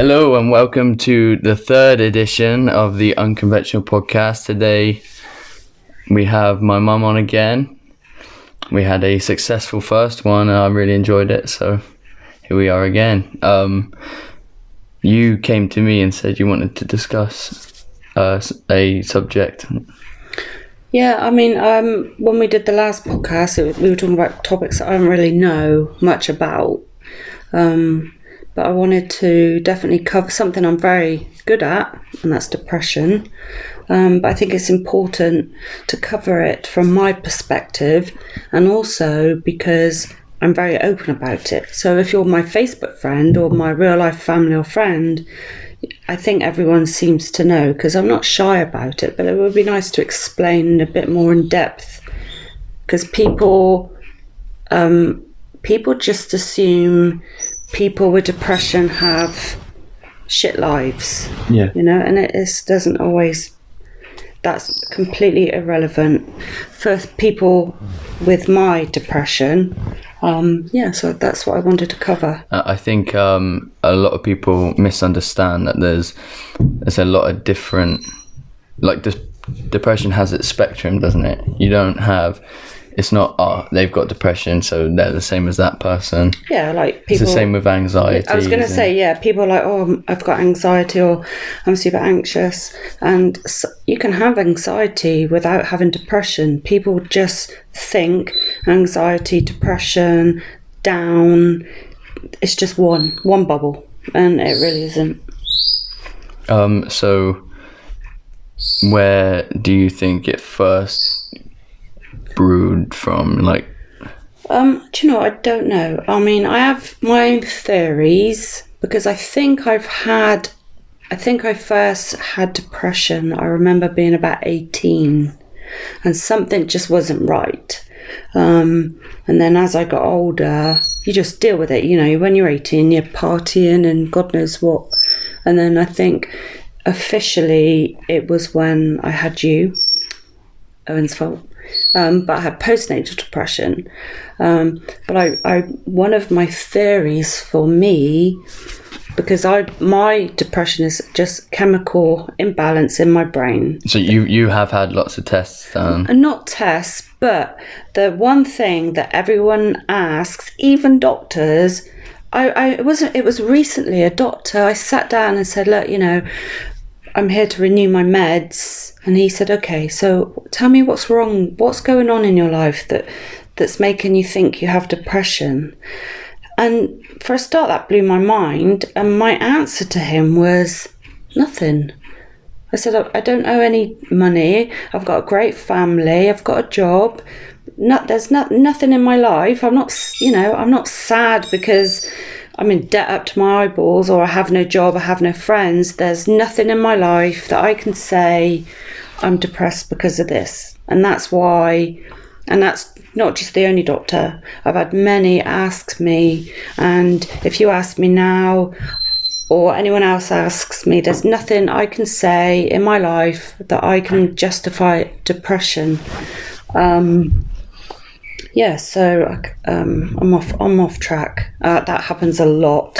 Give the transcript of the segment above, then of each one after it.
Hello and welcome to the third edition of the Unconventional podcast. Today we have my mum on again. We had a successful first one and I really enjoyed it, so here we are again. You came to me and said you wanted to discuss a subject. Yeah, I mean, when we did the last podcast, we were talking about topics that I don't really know much about. But I wanted to definitely cover something I'm very good at, and that's depression. But I think it's important to cover it from my perspective, and also because I'm very open about it. So if you're my Facebook friend or my real life family or friend, I think everyone seems to know, because I'm not shy about it, but it would be nice to explain a bit more in depth, because people just assume people with depression have shit lives, and it doesn't always. That's completely irrelevant for people with my depression. So that's what I wanted to cover. I think a lot of people misunderstand that there's a lot of different, depression has its spectrum, doesn't it? You don't have. It's not, they've got depression, so they're the same as that person. Yeah, like people... It's the same with anxiety. I was going to say, people are like, I've got anxiety or I'm super anxious. And so you can have anxiety without having depression. People just think anxiety, depression, down, it's just one bubble. And it really isn't. So where do you think it first brewed from? Do you know, I don't know. I mean, I have my own theories, because I think I first had depression. I remember being about 18 and something just wasn't right. And then as I got older, you just deal with it. You know, when you're 18, you're partying and God knows what. And then I think officially it was when I had you, Owen's fault. But I had postnatal depression. But I one of my theories for me, because my depression is just chemical imbalance in my brain. So you have had lots of tests done? And not tests, but the one thing that everyone asks, even doctors, it was recently a doctor. I sat down and said, look, I'm here to renew my meds. And he said, okay, so tell me what's wrong, what's going on in your life that's making you think you have depression. And for a start, that blew my mind. And my answer to him was nothing. I said, I don't owe any money. I've got a great family. I've got a job. There's nothing in my life. I'm not sad because I'm in debt up to my eyeballs, or I have no job, I have no friends. There's nothing in my life that I can say I'm depressed because of this. And that's why, and that's not just the only doctor. I've had many ask me, and if you ask me now, or anyone else asks me, there's nothing I can say in my life that I can justify depression. So I'm off track. That happens a lot.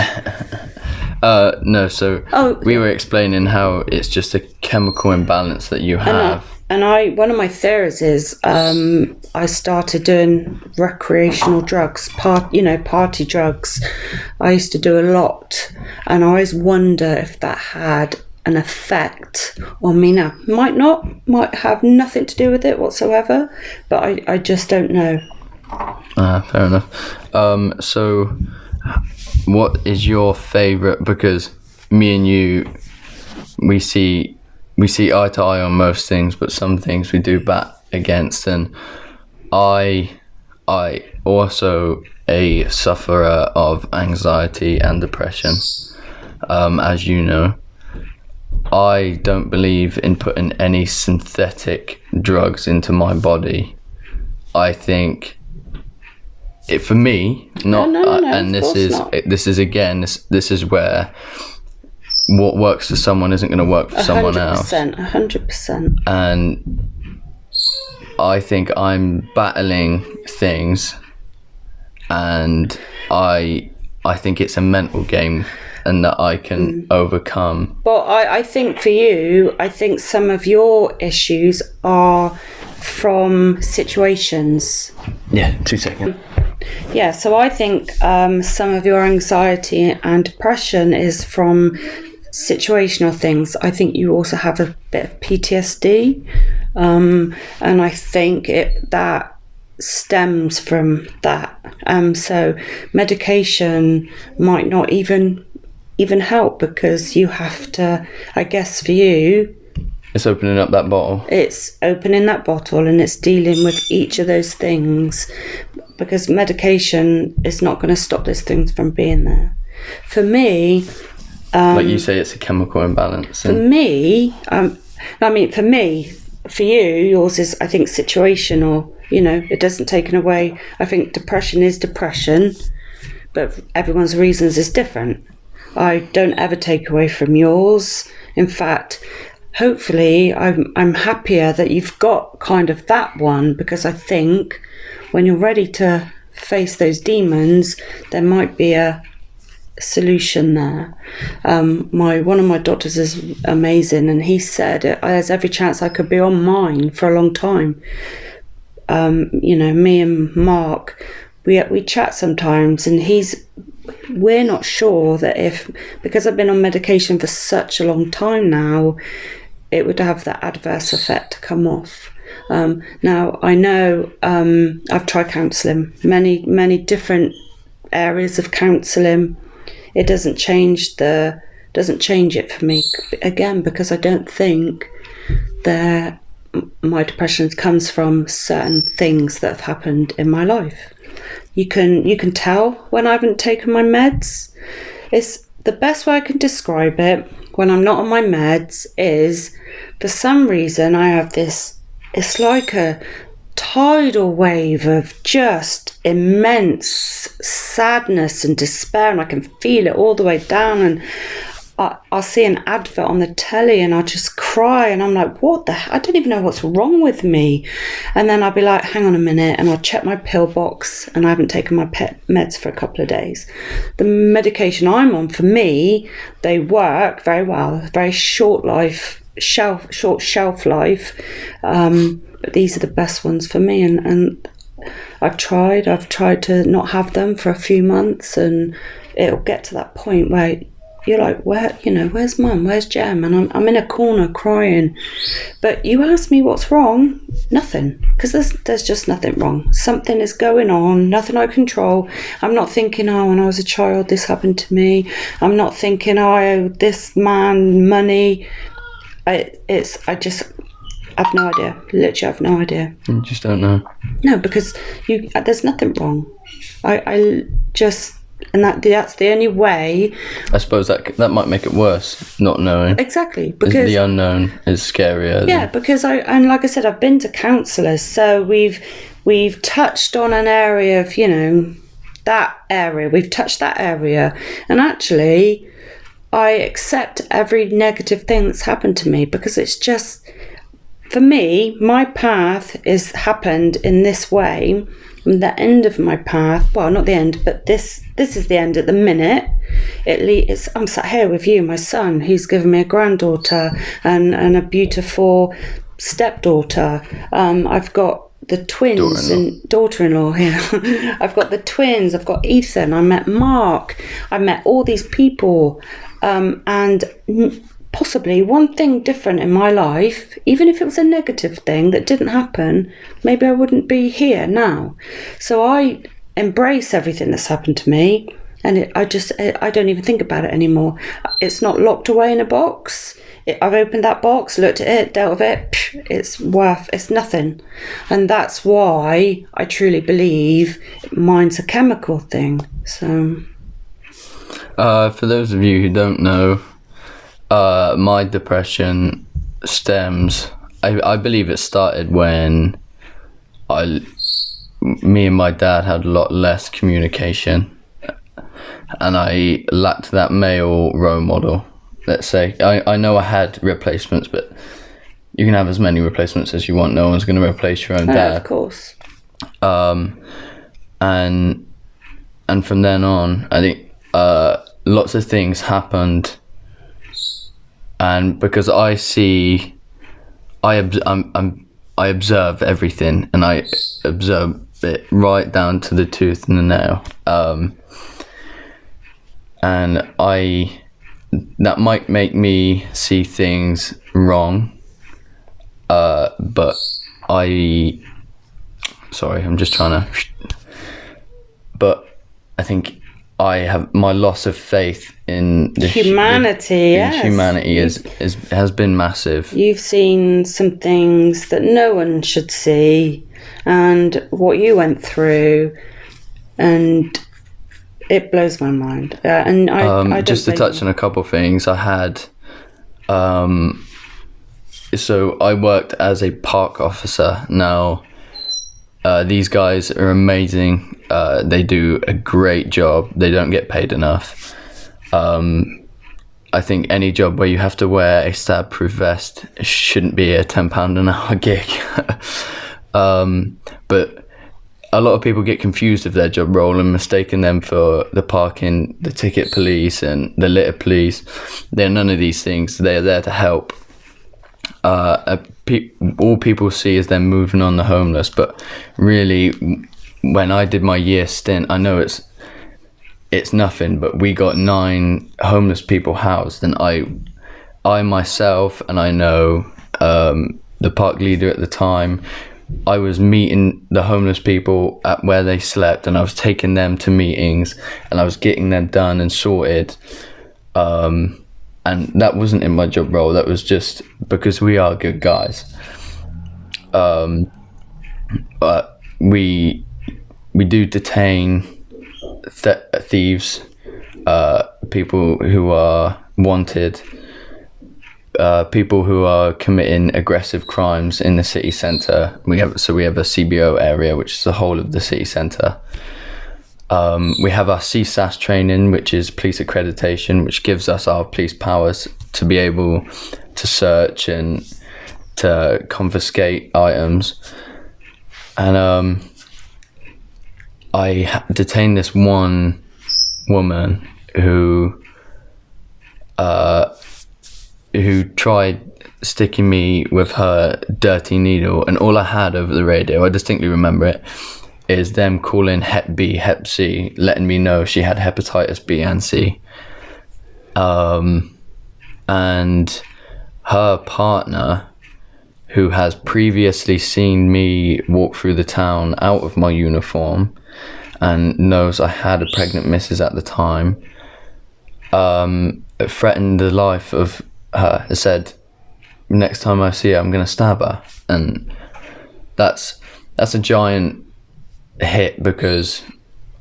No, so we were explaining how it's just a chemical imbalance that you have. And one of my theories is I started doing recreational drugs, party drugs. I used to do a lot, and I always wonder if that had an effect on me now. Might have nothing to do with it whatsoever, but I just don't know. Fair enough. So what is your favourite, because me and you, we see eye to eye on most things, but some things we do bat against, and I also a sufferer of anxiety and depression, as you know. I don't believe in putting any synthetic drugs into my body. I think for me, not, no, and this is where what works for someone isn't going to work for someone else. 100%. And I think I'm battling things, and I think it's a mental game and that I can overcome. But I think for you, I think some of your issues are from situations. Yeah, 2 seconds. Yeah, so I think some of your anxiety and depression is from situational things. I think you also have a bit of PTSD, and I think that stems from that. So medication might not even help, because you have to, I guess for you, It's opening up that bottle. it's opening that bottle and it's dealing with each of those things, because medication is not going to stop those things from being there. For me, Like you say, it's a chemical imbalance. for me, for you, yours is, I think, situational. It doesn't take away. I think depression is depression, but everyone's reasons is different. I don't ever take away from yours. In fact, hopefully, I'm happier that you've got kind of that one, because I think when you're ready to face those demons, there might be a solution there. One of my doctors is amazing, and he said there's every chance I could be on mine for a long time. Me and Mark, we chat sometimes, and we're not sure that because I've been on medication for such a long time now, it would have that adverse effect to come off. Now I know I've tried counselling, many different areas of counselling. It doesn't change it for me, again, because I don't think that my depression comes from certain things that have happened in my life. You can tell when I haven't taken my meds. It's the best way I can describe it. When I'm not on my meds, is for some reason I have this. It's like a tidal wave of just immense sadness and despair, and I can feel it all the way down, and I'll see an advert on the telly and I'll just cry, and I'm like, what the I don't even know what's wrong with me. And then I'll be like, hang on a minute, and I'll check my pill box, and I haven't taken my meds for a couple of days. The medication I'm on, for me, they work very well, very short shelf life, but these are the best ones for me, and I've tried to not have them for a few months, and it'll get to that point where you're like, where's Mum, where's Jem, and I'm in a corner crying. But you ask me what's wrong, nothing, because there's just nothing wrong. Something is going on, nothing I control. I'm not thinking, when I was a child this happened to me. I'm not thinking, this man, money. I have no idea. Literally, I have no idea. You just don't know. No, because there's nothing wrong. I just, and that's the only way. I suppose that might make it worse, not knowing. Exactly, because the unknown is scarier. Yeah, because like I said, I've been to counsellors, so we've touched on an area of that area. We've touched that area, and actually, I accept every negative thing that's happened to me, because it's just, for me, my path is happened in this way. And the end of my path, well, not the end, but this is the end at the minute. I'm sat here with you, my son, who's given me a granddaughter and a beautiful stepdaughter. I've got the twins and daughter-in-law here. I've got the twins. I've got Ethan. I met Mark. I met all these people. And possibly one thing different in my life, even if it was a negative thing that didn't happen, maybe I wouldn't be here now. So I embrace everything that's happened to me, and I don't even think about it anymore. It's not locked away in a box. I've opened that box, looked at it, dealt with it. It's nothing. And that's why I truly believe mine's a chemical thing. So for those of you who don't know, my depression stems, I believe it started when me and my dad had a lot less communication, and I lacked that male role model, let's say. I know I had replacements, but you can have as many replacements as you want. No one's going to replace your own dad. Of course. And from then on, I think lots of things happened, and because I observe everything, and I observe it right down to the tooth and the nail. And that might make me see things wrong, but I'm just trying to. But I think I have my loss of faith in humanity. Humanity has been massive. You've seen some things that no one should see, and what you went through, and it blows my mind. And I just to touch on a couple of things, I had. So I worked as a park officer. Now, these guys are amazing. They do a great job. They don't get paid enough. I think any job where you have to wear a stab-proof vest shouldn't be a £10 an hour gig. But a lot of people get confused with their job role and mistaken them for the parking, the ticket police and the litter police. They're none of these things. They're there to help. All people see is them moving on the homeless, but really, when I did my year stint, I know it's nothing, but we got 9 homeless people housed, and I myself, and I know the park leader at the time, I was meeting the homeless people at where they slept, and I was taking them to meetings, and I was getting them done and sorted. And that wasn't in my job role. That was just because we are good guys. But we do detain thieves, people who are wanted, people who are committing aggressive crimes in the city centre. We have a CBO area, which is the whole of the city centre. We have our CSAS training, which is police accreditation, which gives us our police powers to be able to search and to confiscate items. And I detained this one woman who tried sticking me with her dirty needle, and all I had over the radio, I distinctly remember it, is them calling Hep B, Hep C, letting me know she had hepatitis B and C. And her partner, who has previously seen me walk through the town out of my uniform and knows I had a pregnant missus at the time, threatened the life of her. It said, next time I see her, I'm going to stab her. And that's a giant hit, because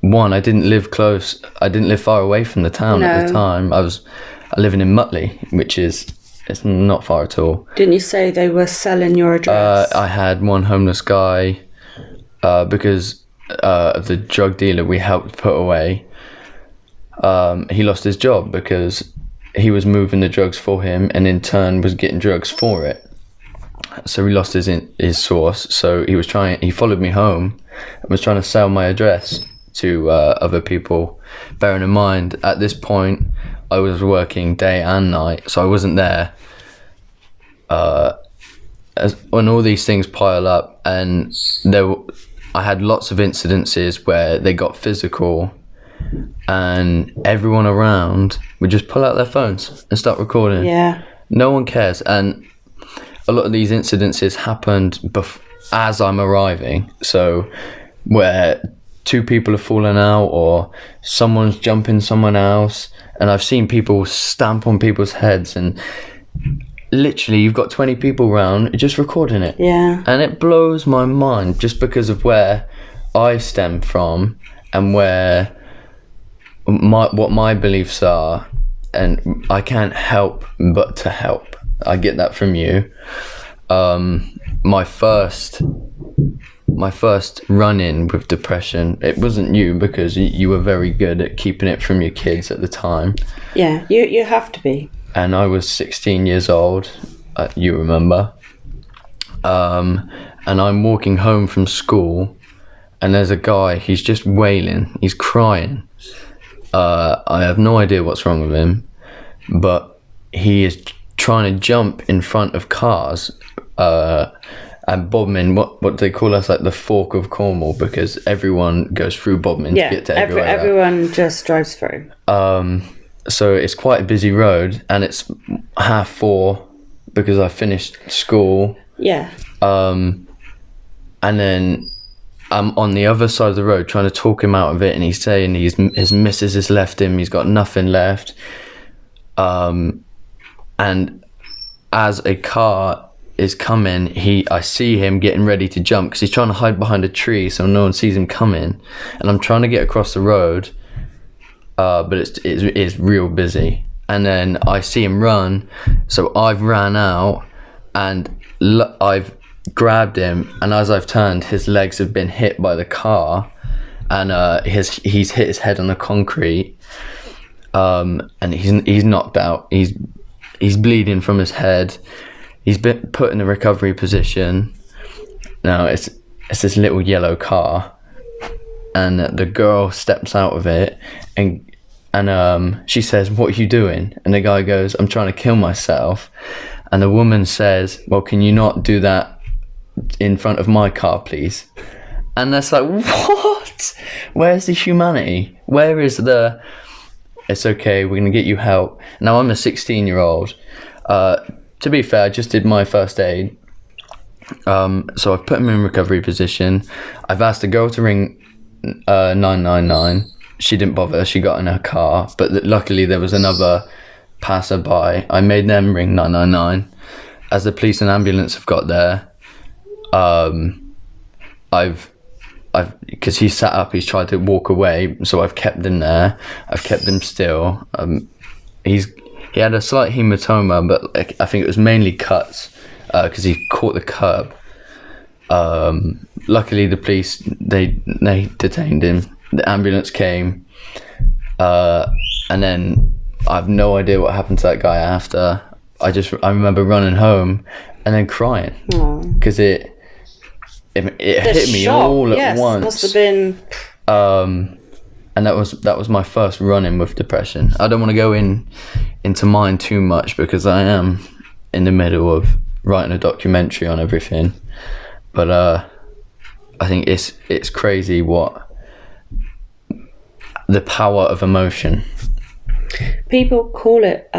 one, I didn't live far away from the town at the time. I was living in Mutley, which it's not far at all. Didn't you say they were selling your address? I had one homeless guy, because of the drug dealer we helped put away. He lost his job because he was moving the drugs for him, and in turn was getting drugs for it. So he lost his source. So he followed me home and was trying to sell my address to other people. Bearing in mind, at this point, I was working day and night, so I wasn't there. When all these things pile up, and I had lots of incidences where they got physical, and everyone around would just pull out their phones and start recording. Yeah. No one cares, and a lot of these incidences happened as I'm arriving. So where 2 people have fallen out, or someone's jumping someone else, and I've seen people stamp on people's heads, and literally you've got 20 people around just recording it. Yeah. And it blows my mind, just because of where I stem from and where what my beliefs are, and I can't help but to help. I get that from you. My first run-in with depression, it wasn't you, because you were very good at keeping it from your kids at the time. Yeah, you have to be. And I was 16 years old, you remember. And I'm walking home from school, and there's a guy, he's just wailing, he's crying. I have no idea what's wrong with him, but he is trying to jump in front of cars and Bodmin. What they call us, like the fork of Cornwall, because everyone goes through Bodmin to get to everywhere. Everyone just drives through. So it's quite a busy road, and it's 4:30 because I finished school. Yeah. And then I'm on the other side of the road trying to talk him out of it, and he's saying his missus has left him, he's got nothing left. And as a car is coming, I see him getting ready to jump because he's trying to hide behind a tree so no one sees him coming, and I'm trying to get across the road, but it's real busy. And then I see him run, so I've ran out and I've grabbed him, and as I've turned, his legs have been hit by the car, and he's hit his head on the concrete, and he's knocked out. He's bleeding from his head. He's been put in a recovery position. Now it's this little yellow car, and the girl steps out of it, and she says, "What are you doing?" And the guy goes, "I'm trying to kill myself." And the woman says, "Well, can you not do that in front of my car, please?" And that's like, what? Where's the humanity? Where is the, it's okay, we're going to get you help. Now, I'm a 16-year-old. To be fair, I just did my first aid. So I've put him in recovery position. I've asked the girl to ring 999. She didn't bother. She got in her car. But luckily, there was another passerby. I made them ring 999. As the police and ambulance have got there, I've because he sat up, he's tried to walk away, so I've kept him there. I've kept him still. He had a slight hematoma, but I think it was mainly cuts because he caught the curb. Luckily, the police they detained him. The ambulance came, and then I have no idea what happened to that guy after. I remember running home and then crying because it hit me shock, all at once. Must have been. And that was my first run-in with depression. I don't want to go into mine too much because I am in the middle of writing a documentary on everything. But I think it's crazy what the power of emotion. People call it.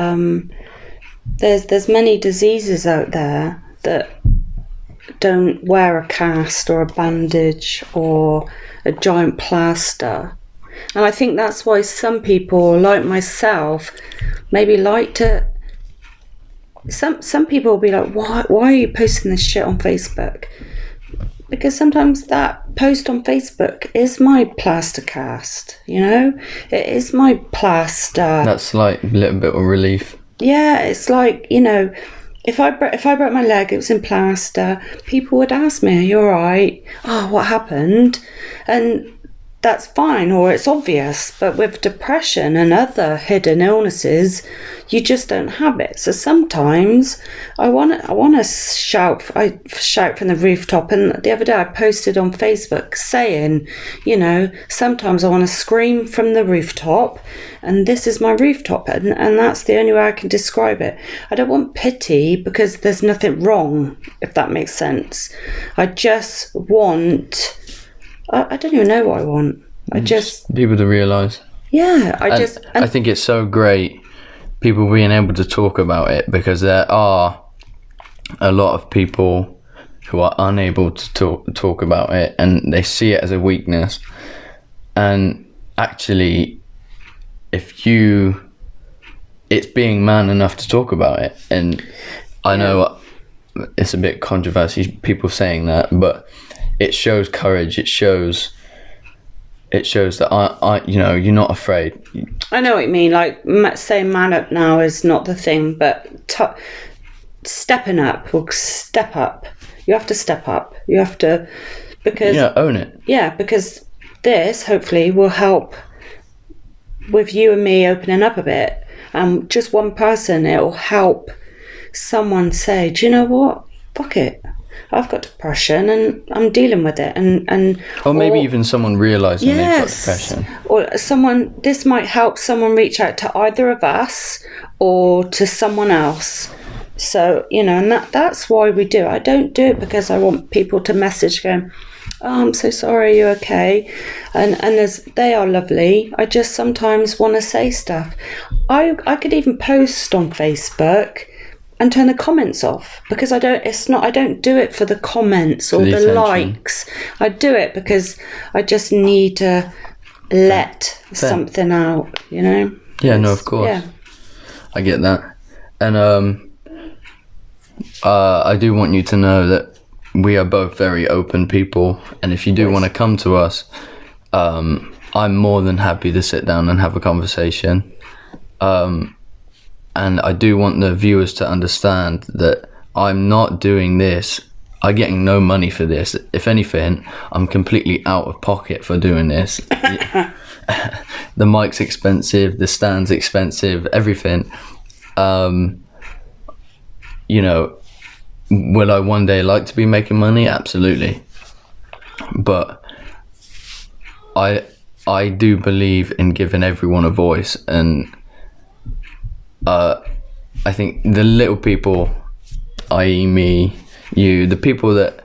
There's many diseases out there that don't wear a cast or a bandage or a giant plaster. And I think that's why some people, like myself, maybe like to... Some people will be like, why are you posting this shit on Facebook? Because sometimes that post on Facebook is my plaster cast, you know? It is my plaster. That's like a little bit of relief. Yeah, it's like, you know... If I broke my leg, it was in plaster, people would ask me, "Are you all right? Oh, what happened?" And that's fine, or it's obvious. But with depression and other hidden illnesses, you just don't have it. So sometimes I want to shout. I shout from the rooftop. And the other day I posted on Facebook saying, you know, sometimes I want to scream from the rooftop, and this is my rooftop, and that's the only way I can describe it. I don't want pity because there's nothing wrong, if that makes sense. I just want... I don't even know what I want. I just people to realise. Yeah, I think it's so great people being able to talk about it, because there are a lot of people who are unable to talk about it, and they see it as a weakness. And actually, it's being man enough to talk about it. And I know it's a bit controversial, people saying that, but it shows courage. It shows that I you know, you're not afraid. I know what you mean. Like saying man up now is not the thing, but stepping up or step up. You have to step up. You have to, because own it. Yeah, because this hopefully will help with you and me opening up a bit. Just one person, it'll help someone say, "Do you know what? Fuck it. I've got depression and I'm dealing with it, and or maybe even someone realizing they've got yes, depression, or someone, this might help someone reach out to either of us or to someone else. So, you know, and that's why we do it. I don't do it because I want people to message going, oh, I'm so sorry, are you okay? And as they are lovely, I just sometimes want to say stuff. I could even post on Facebook and turn the comments off, because I don't do it for the comments or the attention. likes. I do it because I just need to let something out, you know? Yeah, no, of course. Yeah. I get that. And I do want you to know that we are both very open people, and if you do want to come to us, I'm more than happy to sit down and have a conversation. And I do want the viewers to understand that I'm not doing this, I'm getting no money for this. If anything, I'm completely out of pocket for doing this. The mic's expensive, the stand's expensive, everything. You know, will I one day like to be making money? Absolutely. But I do believe in giving everyone a voice, and I think the little people, i.e. me, you, the people that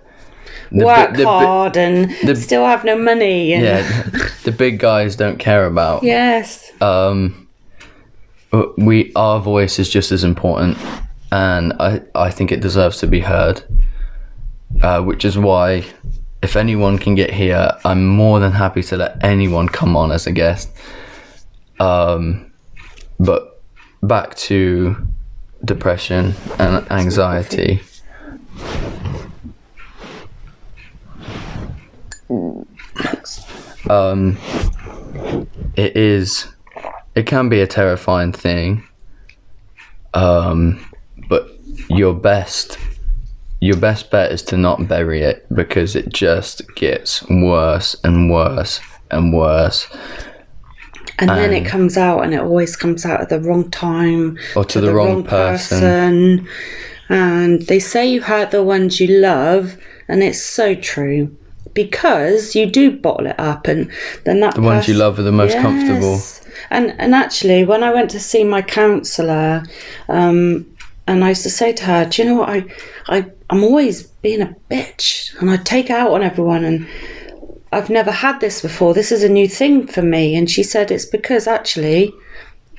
work hard and still have no money. And the big guys don't care about. Yes. Our voice is just as important, and I think it deserves to be heard. Which is why, if anyone can get here, I'm more than happy to let anyone come on as a guest. But back to depression and anxiety. It can be a terrifying thing, but your best bet is to not bury it, because it just gets worse and worse and worse. And then it comes out, and it always comes out at the wrong time. Or to the wrong person. And they say you hurt the ones you love, and it's so true. Because you do bottle it up, and then that the ones you love are the most comfortable. And actually, when I went to see my counsellor, and I used to say to her, do you know what, I'm always being a bitch, and I take out on everyone, and I've never had this before. This is a new thing for me. And she said it's because actually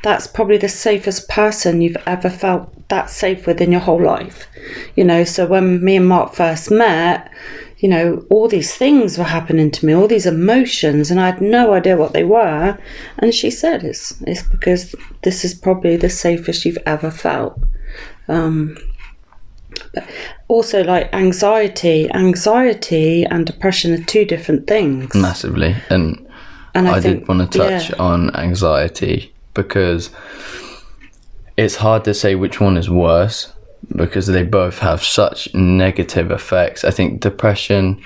that's probably the safest person you've ever felt that safe with in your whole life. You know, so when me and Mark first met, you know, all these things were happening to me, all these emotions, and I had no idea what they were. And she said it's because this is probably the safest you've ever felt. But also, like, anxiety and depression are two different things. Massively. And I did want to touch on anxiety, because it's hard to say which one is worse, because they both have such negative effects. I think depression's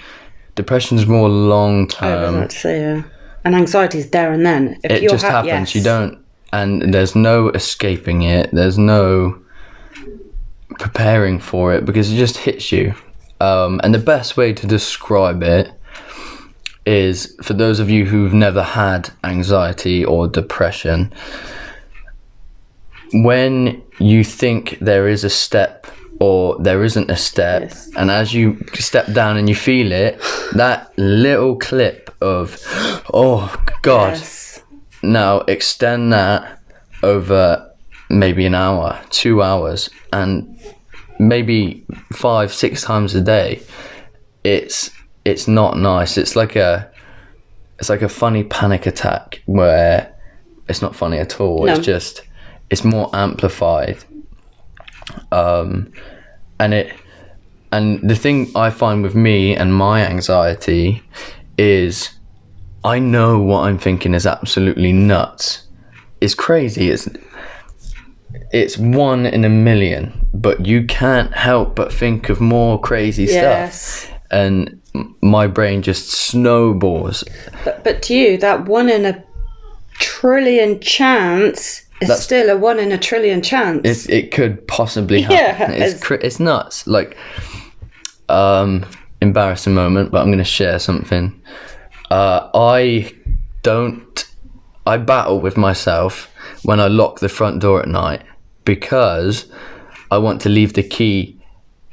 more long term. I was about to say, yeah. And anxiety is there and then. If it just happens. Yes. You don't, and there's no escaping it. There's no preparing for it, because it just hits you. And the best way to describe it is, for those of you who've never had anxiety or depression, when you think there is a step or there isn't a step, yes, and as you step down and you feel it, that little clip of, oh God, yes, now extend that over maybe an hour, 2 hours, and maybe 5-6 times a day. It's not nice. It's like a funny panic attack, where it's not funny at all. No. It's more amplified. And the thing I find with me and my anxiety is, I know what I'm thinking is absolutely nuts. It's crazy. It's 1 in a million, but you can't help but think of more crazy stuff. And my brain just snowballs. But to you, that 1 in a trillion chance is still a 1 in a trillion chance. It could possibly happen. Yeah, it's nuts. Like, embarrassing moment, but I'm going to share something. I battle with myself when I lock the front door at night because I want to leave the key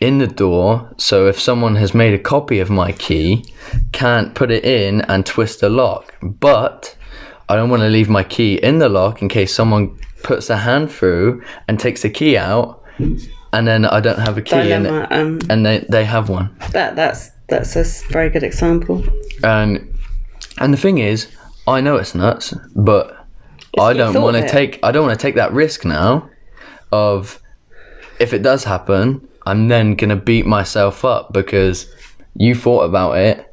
in the door, so if someone has made a copy of my key, can't put it in and twist the lock. But I don't want to leave my key in the lock in case someone puts their hand through and takes the key out, and then I don't have a key Dilemma, and they have one. That's a very good example. And the thing is, I know it's nuts, but I don't want to take that risk now of, if it does happen, I'm then gonna beat myself up because you thought about it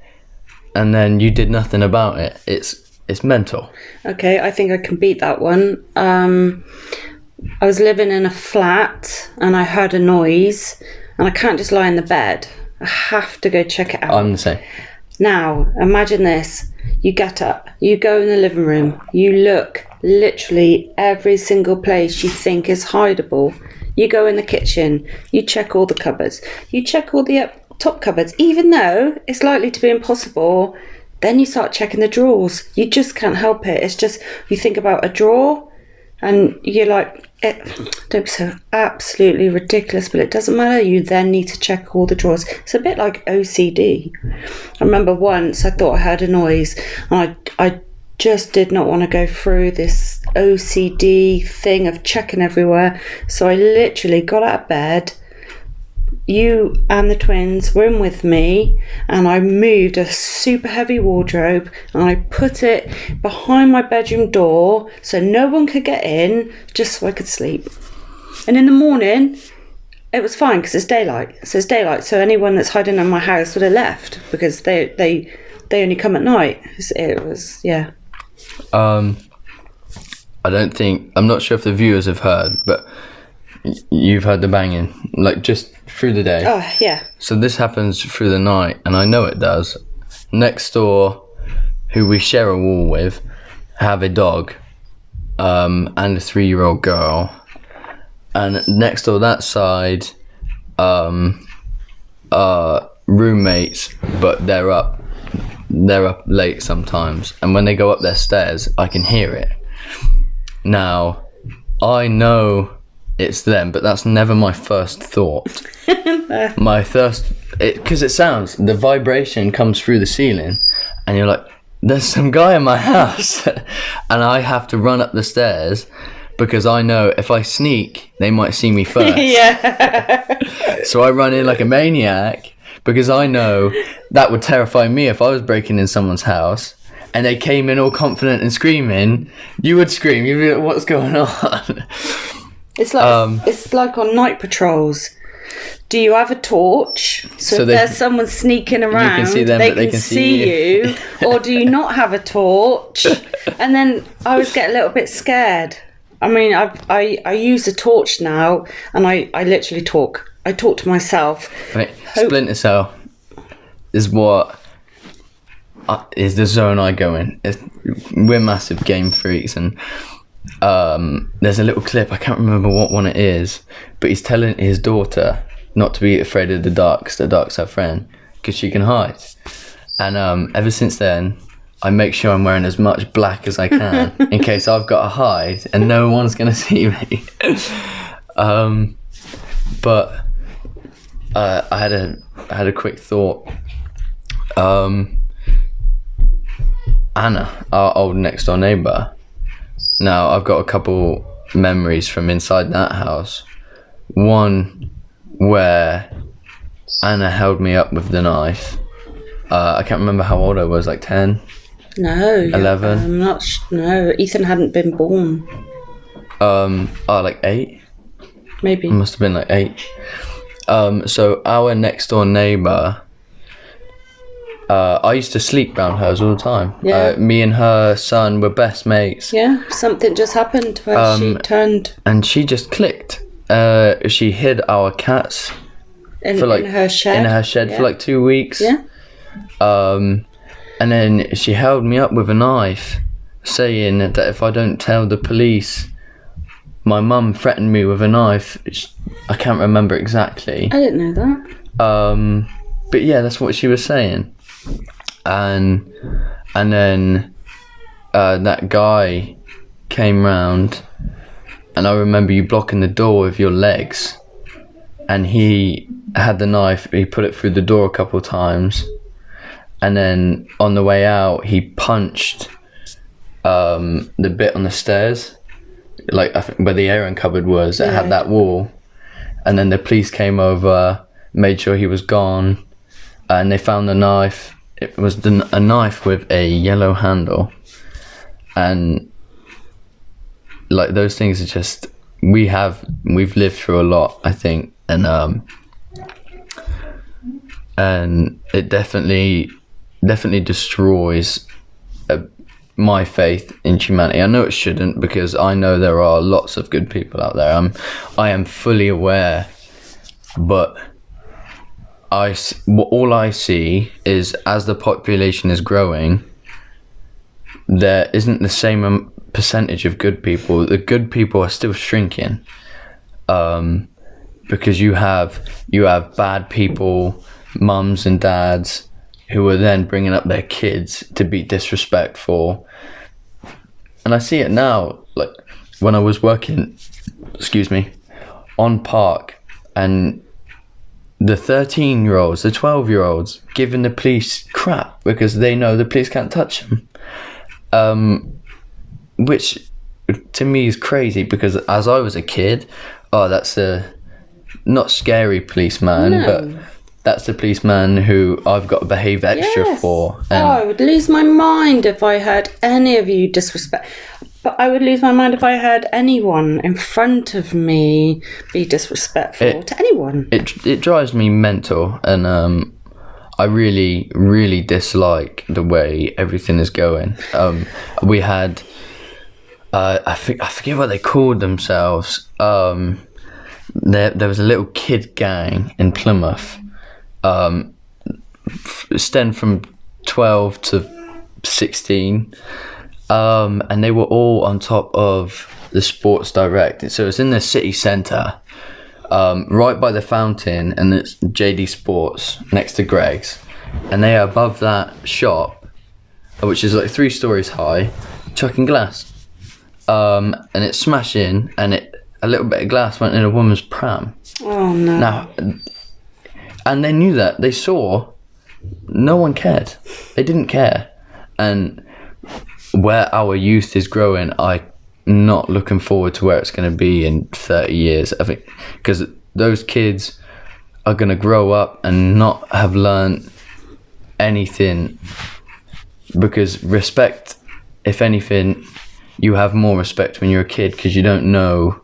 and then you did nothing about it. It's mental. Okay, I think I can beat that one. I was living in a flat and I heard a noise, and I can't just lie in the bed. I have to go check it out. I'm the same. Now, imagine this. You get up, you go in the living room, you look literally every single place you think is hideable. You go in the kitchen, you check all the cupboards, you check all the top cupboards, even though it's likely to be impossible. Then you start checking the drawers. You just can't help it. It's just, you think about a drawer and you're like, don't be so absolutely ridiculous, but it doesn't matter. You then need to check all the drawers. It's a bit like OCD. I remember once I thought I heard a noise, and I just did not want to go through this OCD thing of checking everywhere. So I literally got out of bed. You and the twins were in with me, and I moved a super heavy wardrobe and I put it behind my bedroom door so no one could get in, just so I could sleep. And in the morning it was fine because it's daylight. So anyone that's hiding in my house would have left because they only come at night. It was, yeah. I'm not sure if the viewers have heard, but you've heard the banging, like just through the day. Oh, yeah. So this happens through the night, and I know it does. Next door, who we share a wall with, have a dog, and a 3-year-old girl. And next door that side, are roommates, but they're up late sometimes. And when they go up their stairs, I can hear it. Now, I know it's them, but that's never my first thought. Because it sounds, the vibration comes through the ceiling, and you're like, there's some guy in my house. And I have to run up the stairs because I know if I sneak, they might see me first. Yeah. So I run in like a maniac because I know that would terrify me if I was breaking in someone's house and they came in all confident and screaming. You would scream. You'd be like, what's going on? It's like on night patrols. Do you have a torch? So if there's someone sneaking around, you can see them, they can see you. Or do you not have a torch? And then I always get a little bit scared. I mean, I use a torch now, and I literally talk. I talk to myself. Right. Splinter Cell is what is the zone I go in. We're massive game freaks, and there's a little clip, I can't remember what one it is, but he's telling his daughter not to be afraid of the dark, because the dark's her friend, because she can hide. And ever since then, I make sure I'm wearing as much black as I can in case I've got to hide and no one's going to see me. But I had a quick thought. Anna, our old next door neighbour. Now, I've got a couple memories from inside that house. One where Anna held me up with the knife. I can't remember how old I was, like 10? No. 11? I'm not no, Ethan hadn't been born. Like 8? Maybe. It must have been like 8. So our next door neighbour, I used to sleep around hers all the time. Yeah. Me and her son were best mates. Yeah, something just happened where she turned. And she just clicked. She hid our cats In her shed. In her shed for like 2 weeks. Yeah. And then she held me up with a knife, saying that if I don't tell the police, my mum threatened me with a knife. I can't remember exactly. I didn't know that. but yeah, that's what she was saying. And then that guy came round, and I remember you blocking the door with your legs, and he had the knife, he put it through the door a couple of times, and then on the way out he punched the bit on the stairs, like I think where the airing cupboard was, it had that wall, and then the police came over, made sure he was gone, and they found the knife. It was a knife with a yellow handle, and like those things are just, we've lived through a lot, I think, and it definitely destroys my faith in humanity. I know it shouldn't, because I know there are lots of good people out there. I am fully aware, but all I see is, as the population is growing, there isn't the same percentage of good people. The good people are still shrinking, because you have bad people, mums and dads, who are then bringing up their kids to be disrespectful. And I see it now, like when I was working, on park, and the 13-year-olds, the 12-year-olds giving the police crap because they know the police can't touch them, which to me is crazy, because as I was a kid, that's a not scary policeman, but that's the policeman who I've got to behave extra for. And I would lose my mind if I heard any of you disrespect. But I would lose my mind if I heard anyone in front of me be disrespectful to anyone. It drives me mental, and I really, really dislike the way everything is going. We had, I forget what they called themselves. There was a little kid gang in Plymouth. Stemmed from 12 to 16, and they were all on top of the Sports Direct. So it's in the city centre, right by the fountain, and it's JD Sports next to Greg's, and they are above that shop, which is like 3 stories high, chucking glass, and it smashed in, and a little bit of glass went in a woman's pram. Oh no! Now. And they knew that. They saw. No one cared. They didn't care. And where our youth is growing, I'm not looking forward to where it's going to be in 30 years. I think because those kids are going to grow up and not have learned anything. Because respect, if anything, you have more respect when you're a kid, because you don't know.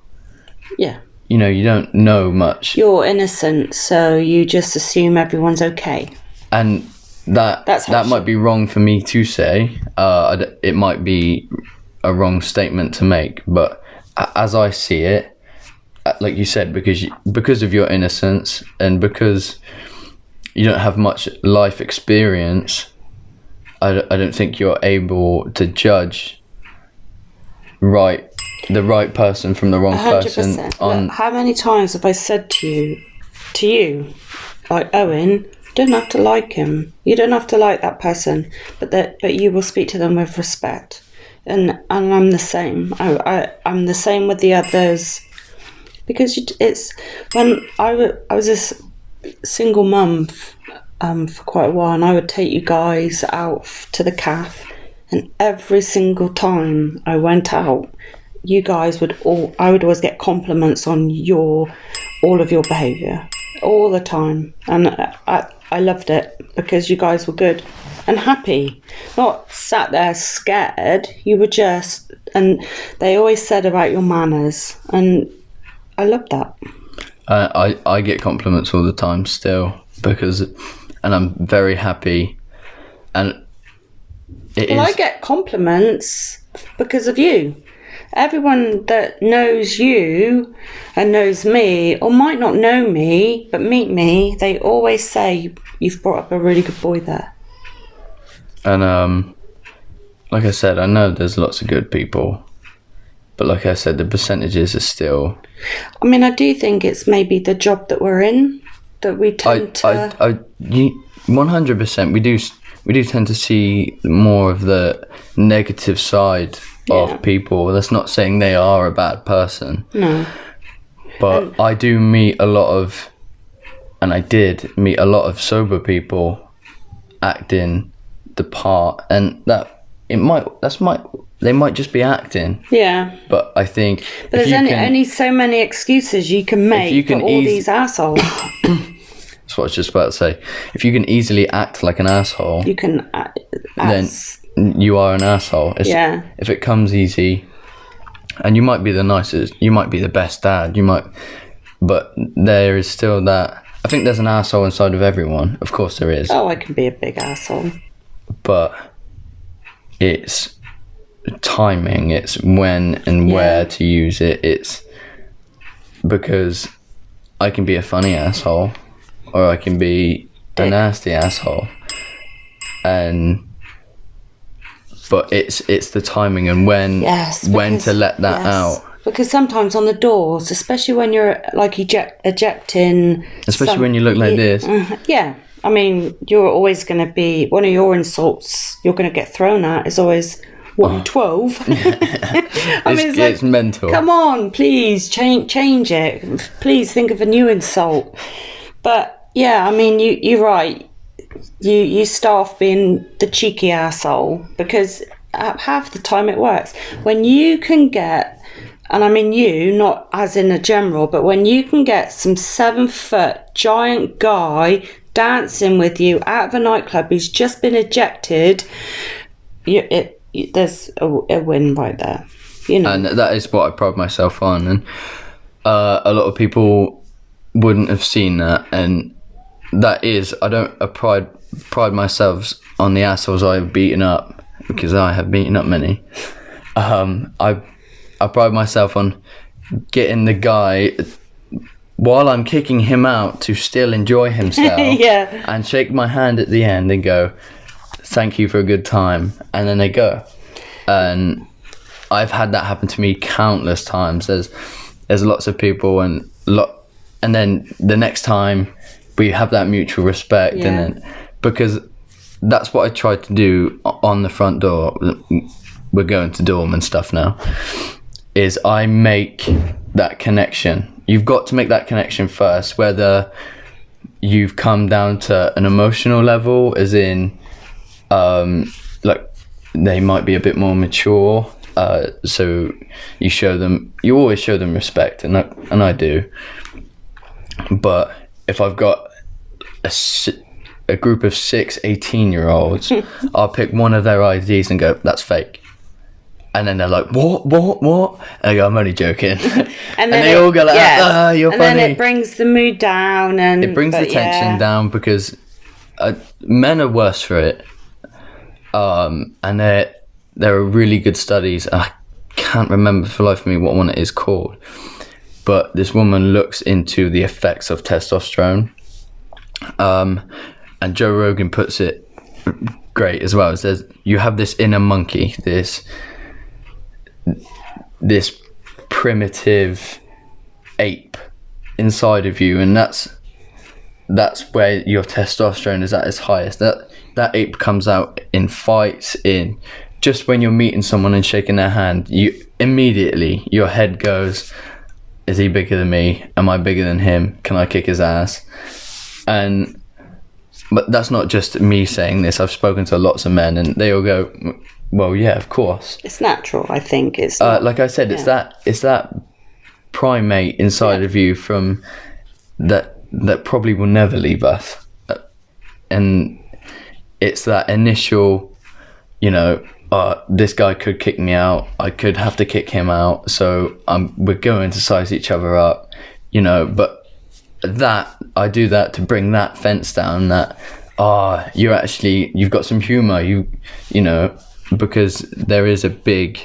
Yeah. You don't know much. You're innocent, so you just assume everyone's okay. And that might be wrong for me to say. It might be a wrong statement to make, but as I see it, like you said, because of your innocence and because you don't have much life experience, I don't think you're able to judge the right person from the wrong 100%. Person. Look, how many times have I said to you, like, Owen, you don't have to like him. You don't have to like that person, but you will speak to them with respect. And I'm the same. I'm the same with the others, because it's when I was a single mum for quite a while, and I would take you guys out to the cafe, and every single time I went out, you guys I would always get compliments on all of your behaviour all the time, and I loved it, because you guys were good and happy, not sat there scared. You were just, and they always said about your manners, and I loved that. I get compliments all the time still, and I'm very happy, and I get compliments because of you. Everyone that knows you and knows me, or might not know me but meet me, they always say you've brought up a really good boy there. And like I said, I know there's lots of good people, but like I said, the percentages are still. I mean, I do think it's maybe the job that we're in that we tend to. 100%. We do tend to see more of the negative side of people. That's not saying they are a bad person. No. But I do meet a lot of, and I did meet a lot of sober people acting the part, and they might just be acting. Yeah. But I think, but there's only so many excuses you can make for all these assholes. That's what I was just about to say. If you can easily act like an asshole, you can. Then you are an asshole. If it comes easy, and you might be the nicest, you might be the best dad, but there is still that. I think there's an asshole inside of everyone. Of course there is. Oh, I can be a big asshole. But it's timing. It's when and where to use it. It's because I can be a funny asshole, or I can be a nasty asshole, but it's the timing and when to let that out. Because sometimes on the doors, especially when you're like ejecting, especially when you look like this. Yeah, I mean, you're always going to be one of your insults. You're going to get thrown at is always 112. I mean, it's mental. Come on, please change it. Please think of a new insult. But yeah, I mean, you're right. You start off being the cheeky asshole because half the time it works. When you can get, and I mean you, not as in a general, but when you can get some 7-foot giant guy dancing with you out of a nightclub who's just been ejected, there's a win right there. And that is what I pride myself on. And a lot of people wouldn't have seen that, and that is, I don't pride myself on the assholes I've beaten up, because I have beaten up many. I pride myself on getting the guy, while I'm kicking him out, to still enjoy himself. And shake my hand at the end and go, thank you for a good time, and then they go. And I've had that happen to me countless times. There's lots of people, and then the next time we have that mutual respect, and then, because that's what I tried to do on the front door. We're going to dorm and stuff now. Is I make that connection. You've got to make that connection first, whether you've come down to an emotional level, as in, like they might be a bit more mature. So you always show them respect, and I do. But if I've got a group of 6 18-year-olds, I'll pick one of their IDs and go, that's fake. And then they're like, what? And I go, I'm only joking. And they all go like, you're funny. And then it brings the mood down. And it brings the tension down, because men are worse for it. And there are really good studies. I can't remember for the life of me what one it is called. But this woman looks into the effects of testosterone. And Joe Rogan puts it great as well. It says, you have this inner monkey, this primitive ape inside of you, and that's where your testosterone is at its highest. That ape comes out in fights, in just when you're meeting someone and shaking their hand, you immediately, your head goes, is he bigger than me? Am I bigger than him? Can I kick his ass? But that's not just me saying this. I've spoken to lots of men, and they all go, well, yeah, of course. It's natural, I think. It's like I said, it's that primate inside of you from that probably will never leave us, and it's that initial, this guy could kick me out. I could have to kick him out, so we're going to size each other up, But that I do that to bring that fence down. That you've got some humor. You know. Because there is a big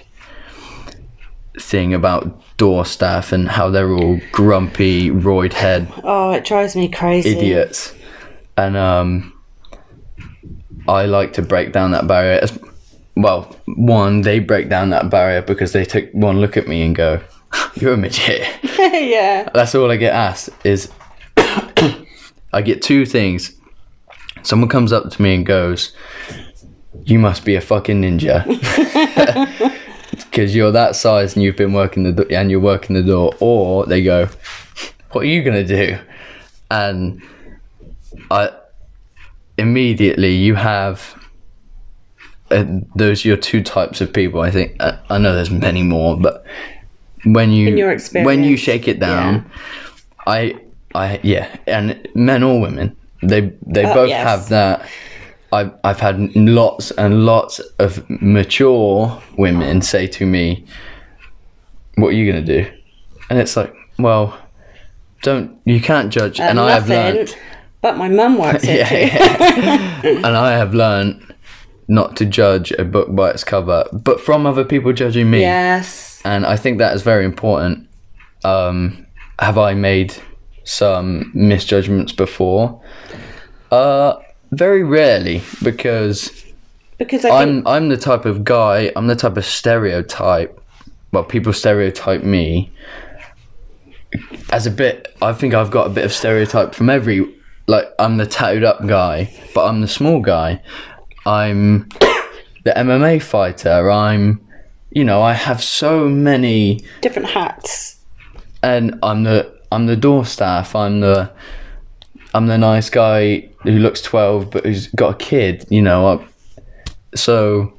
thing about door staff and how they're all grumpy, roid head. Oh, it drives me crazy. Idiots. And I like to break down that barrier. Well, one, they break down that barrier because they take one look at me and go, you're a midget. Yeah. That's all I get asked is, I get two things. Someone comes up to me and goes, "You must be a fucking ninja." Because you're that size and you've been working and you're working the door. Or they go, "What are you gonna do?" And I immediately, you have those are your two types of people. I think I know there's many more, but when you In your experience, when you shake it down, I and men or women, they both yes. have that. I've had lots and lots of mature women say to me, "What are you gonna do?" And it's like, well, you can't judge. And I have learned. But my mum works it too. And I have learned not to judge a book by its cover, but from other people judging me. Yes. And I think that is very important. Have I made some misjudgments before? Very rarely, because I'm the type of guy, I'm the type of stereotype, well, people stereotype me as a bit, I think I've got a bit of stereotype from like, I'm the tattooed up guy, but I'm the small guy. I'm the MMA fighter. I have so many different hats. And I'm the door staff. I'm the nice guy who looks 12 but who's got a kid. So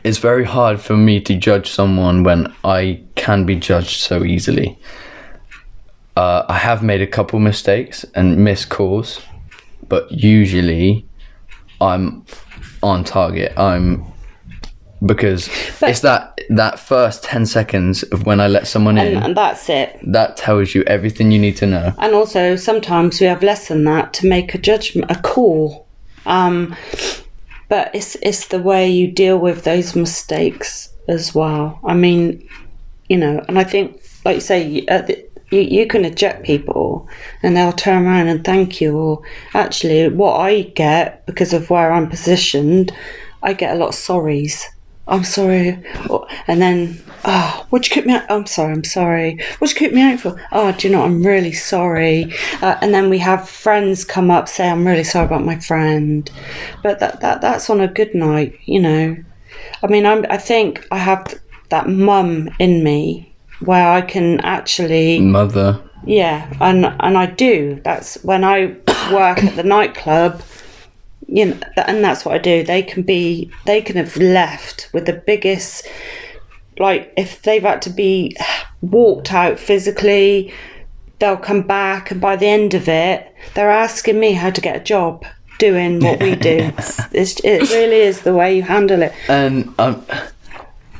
it's very hard for me to judge someone when I can be judged so easily. I have made a couple mistakes and missed calls, but usually I'm on target. Because it's that first 10 seconds of when I let someone in. And that's it. That tells you everything you need to know. And also, sometimes we have less than that to make a call. But it's the way you deal with those mistakes as well. I mean, and I think, like you say, you can eject people and they'll turn around and thank you. Or actually, what I get, because of where I'm positioned, I get a lot of sorries. "I'm sorry." And then, what'd you keep me out? I'm sorry. What'd you keep me out for? "Oh, do you know, I'm really sorry." And then we have friends come up, say, "I'm really sorry about my friend." But that's on a good night, I mean, I think I have that mum in me where I can actually... Mother. Yeah, and I do. That's when I work at the nightclub, and that's what I do. They can have left with the biggest, like, if they've had to be walked out physically, they'll come back, and by the end of it, they're asking me how to get a job doing what we do. It really is the way you handle it. And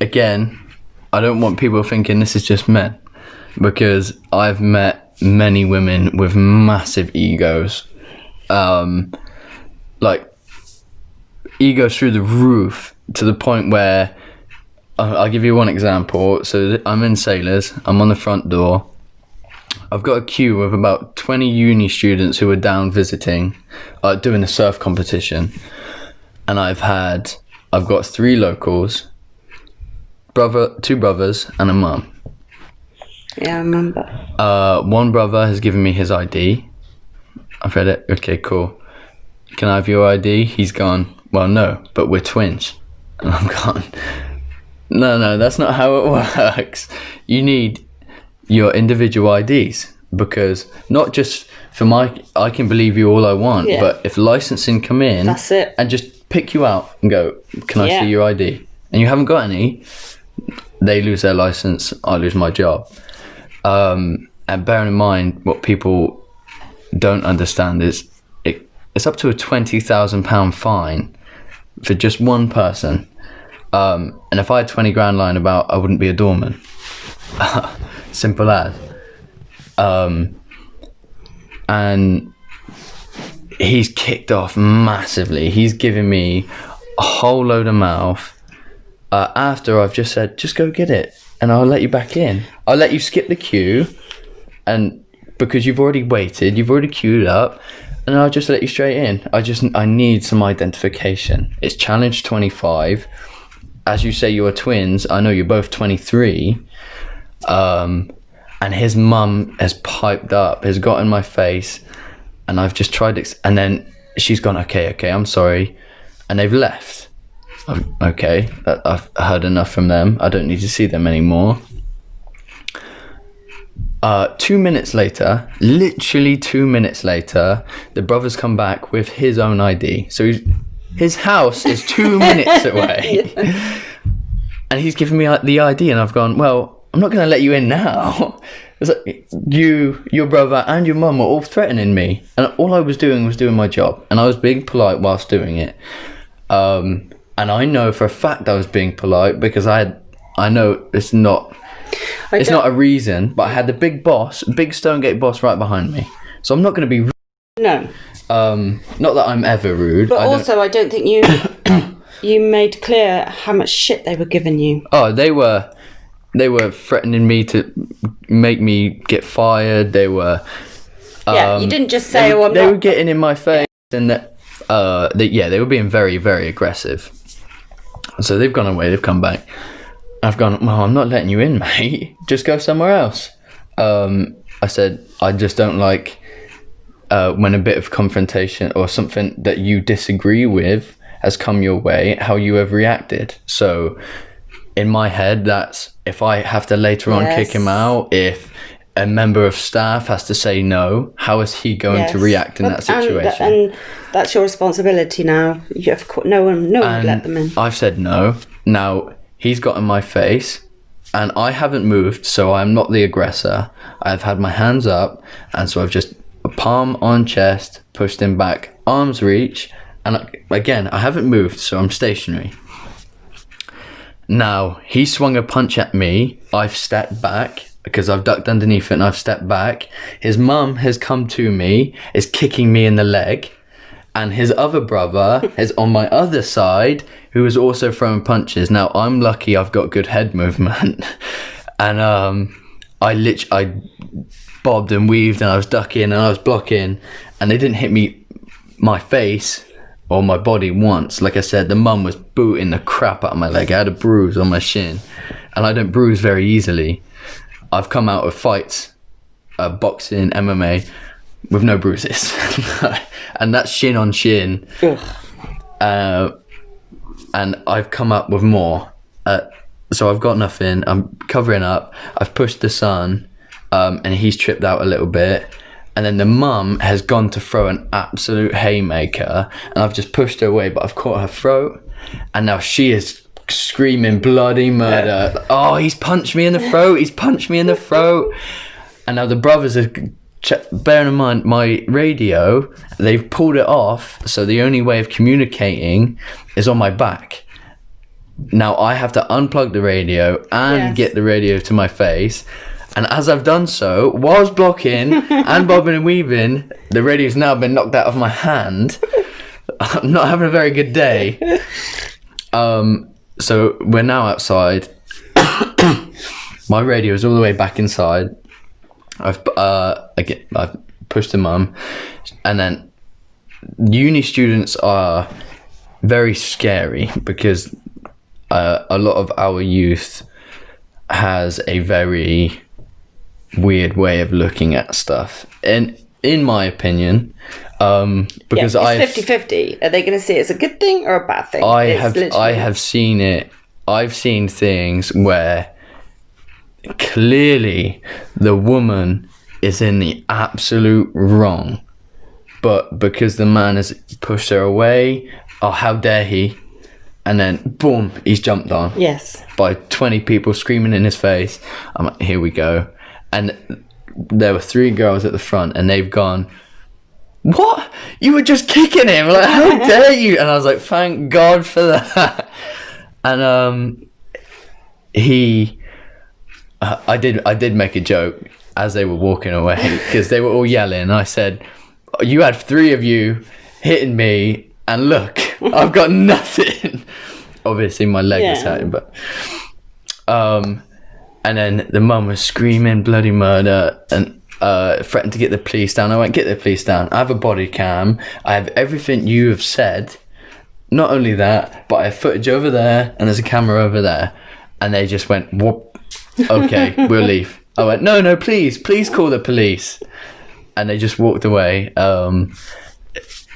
again, I don't want people thinking this is just men, because I've met many women with massive egos. Like, egos through the roof, to the point where I'll give you one example. So I'm in Sailors, I'm on the front door, I've got a queue of about 20 uni students who are down visiting, doing a surf competition, and I've got 3 locals, two brothers and a mum. Yeah, I remember. One brother has given me his ID. I've read it. Okay, cool. "Can I have your ID?" He's gone, "Well, no, but we're twins." And I'm gone, No, that's not how it works. You need your individual IDs, because not just for I can believe you all I want, but if licensing come in, that's it, and just pick you out and go, "Can I see your ID?" and you haven't got any, they lose their license, I lose my job. And bearing in mind, what people don't understand is it's up to a £20,000 fine for just one person. And if I had 20 grand lying about, I wouldn't be a doorman. Simple as. And he's kicked off massively. He's given me a whole load of mouth. After I've just said, "Just go get it, and I'll let you back in. I'll let you skip the queue, and because you've already waited, you've already queued up, and I'll just let you straight in. I need some identification. It's challenge 25. As you say, you are twins. I know you're both 23. And his mum has piped up, has got in my face, and I've just tried it, and then she's gone, okay, I'm sorry, and they've left. Okay, I've heard enough from them. I don't need to see them anymore. 2 minutes later, literally 2 minutes later, the brother's come back with his own ID. So his house is 2 minutes away. And he's given me the ID, and I've gone, well, I'm not going to let you in now. It's like, your brother and your mum were all threatening me. And all I was doing my job. And I was being polite whilst doing it. And I know for a fact I was being polite because I know it's not a reason, but I had the big Stonegate boss right behind me. So I'm not going to be rude. No. Not that I'm ever rude. But I don't think you made clear how much shit they were giving you. Oh, they were threatening me to make me get fired. They were... you didn't just say, they were getting in my face, and they were being very, very aggressive. So they've gone away, they've come back. I've gone, well, I'm not letting you in, mate. Just go somewhere else. I said, I just don't like when a bit of confrontation or something that you disagree with has come your way, how you have reacted. So in my head, that's if I have to later on kick him out, if a member of staff has to say no, how is he going to react in that situation? And that's your responsibility now. You have no one would let them in. I've said no. Now he's got in my face, and I haven't moved, so I'm not the aggressor. I've had my hands up, and so I've just palm on chest, pushed him back, arms reach, and again I haven't moved, so I'm stationary. Now he swung a punch at me. I've stepped back because I've ducked underneath it, and I've stepped back. His mum has come to me, is kicking me in the leg, and his other brother is on my other side, who is also throwing punches. Now I'm lucky I've got good head movement, and I bobbed and weaved, and I was ducking and I was blocking, and they didn't hit my face or my body once. Like I said, the mum was booting the crap out of my leg. I had a bruise on my shin, and I don't bruise very easily. I've come out of fights, boxing, MMA, with no bruises. And that's shin on shin. And I've come up with more. So I've got nothing. I'm covering up. I've pushed the son, and he's tripped out a little bit. And then the mum has gone to throw an absolute haymaker, and I've just pushed her away, but I've caught her throat, and now she is screaming bloody murder. Oh, he's punched me in the throat. He's punched me in the throat. And now the brothers are... Bearing in mind, my radio, they've pulled it off, so the only way of communicating is on my back. Now I have to unplug the radio and get the radio to my face, and as I've done so, whilst blocking and bobbing and weaving, the radio's now been knocked out of my hand. I'm not having a very good day. So we're now outside. My radio is all the way back inside. I've pushed the mum, and then uni students are very scary because a lot of our youth has a very weird way of looking at stuff, and in my opinion, because it's 50-50. Are they going to see it as a good thing or a bad thing? I have seen it. I've seen things where clearly the woman is in the absolute wrong, but because the man has pushed her away, oh, how dare he, and then boom, he's jumped on by 20 people screaming in his face. I'm like, here we go. And there were 3 girls at the front, and they've gone, what, you were just kicking him, like, how dare you? And I was like, thank God for that. And I did make a joke as they were walking away, because they were all yelling. I said, you had 3 of you hitting me, and look, I've got nothing. Obviously my leg was hurting, but and then the mum was screaming bloody murder and threatened to get the police down. I went, get the police down. I have a body cam. I have everything you have said. Not only that, but I have footage over there, and there's a camera over there. And they just went, whoop. Okay, we'll leave. I went, no, please call the police. and they just walked away. And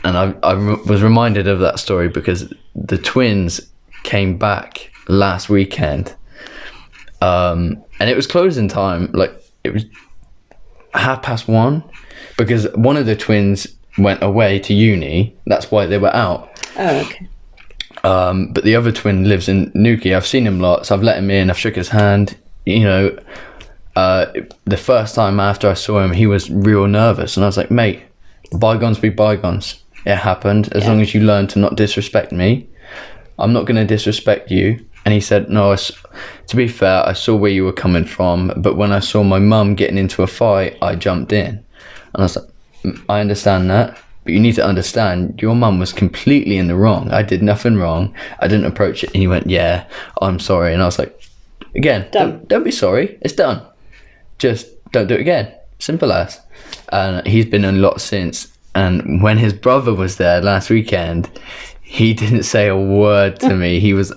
I was reminded of that story because the twins came back last weekend, and it was closing time. Like, it was 1:30, because one of the twins went away to uni. That's why they were out. Oh, okay. But the other twin lives in Newquay. I've seen him lots. I've let him in. I've shook his hand. You know, the first time after I saw him, he was real nervous, and I was like, "Mate, bygones be bygones. It happened. As long as you learn to not disrespect me, I'm not going to disrespect you." And he said, "No, to be fair, I saw where you were coming from, but when I saw my mum getting into a fight, I jumped in." And I was like, "I understand that, but you need to understand, your mum was completely in the wrong. I did nothing wrong. I didn't approach it." And he went, "Yeah, I'm sorry." And I was like, again, don't be sorry. It's done. Just don't do it again. Simple as. And he's been in a lot since. And when his brother was there last weekend, he didn't say a word to me. He was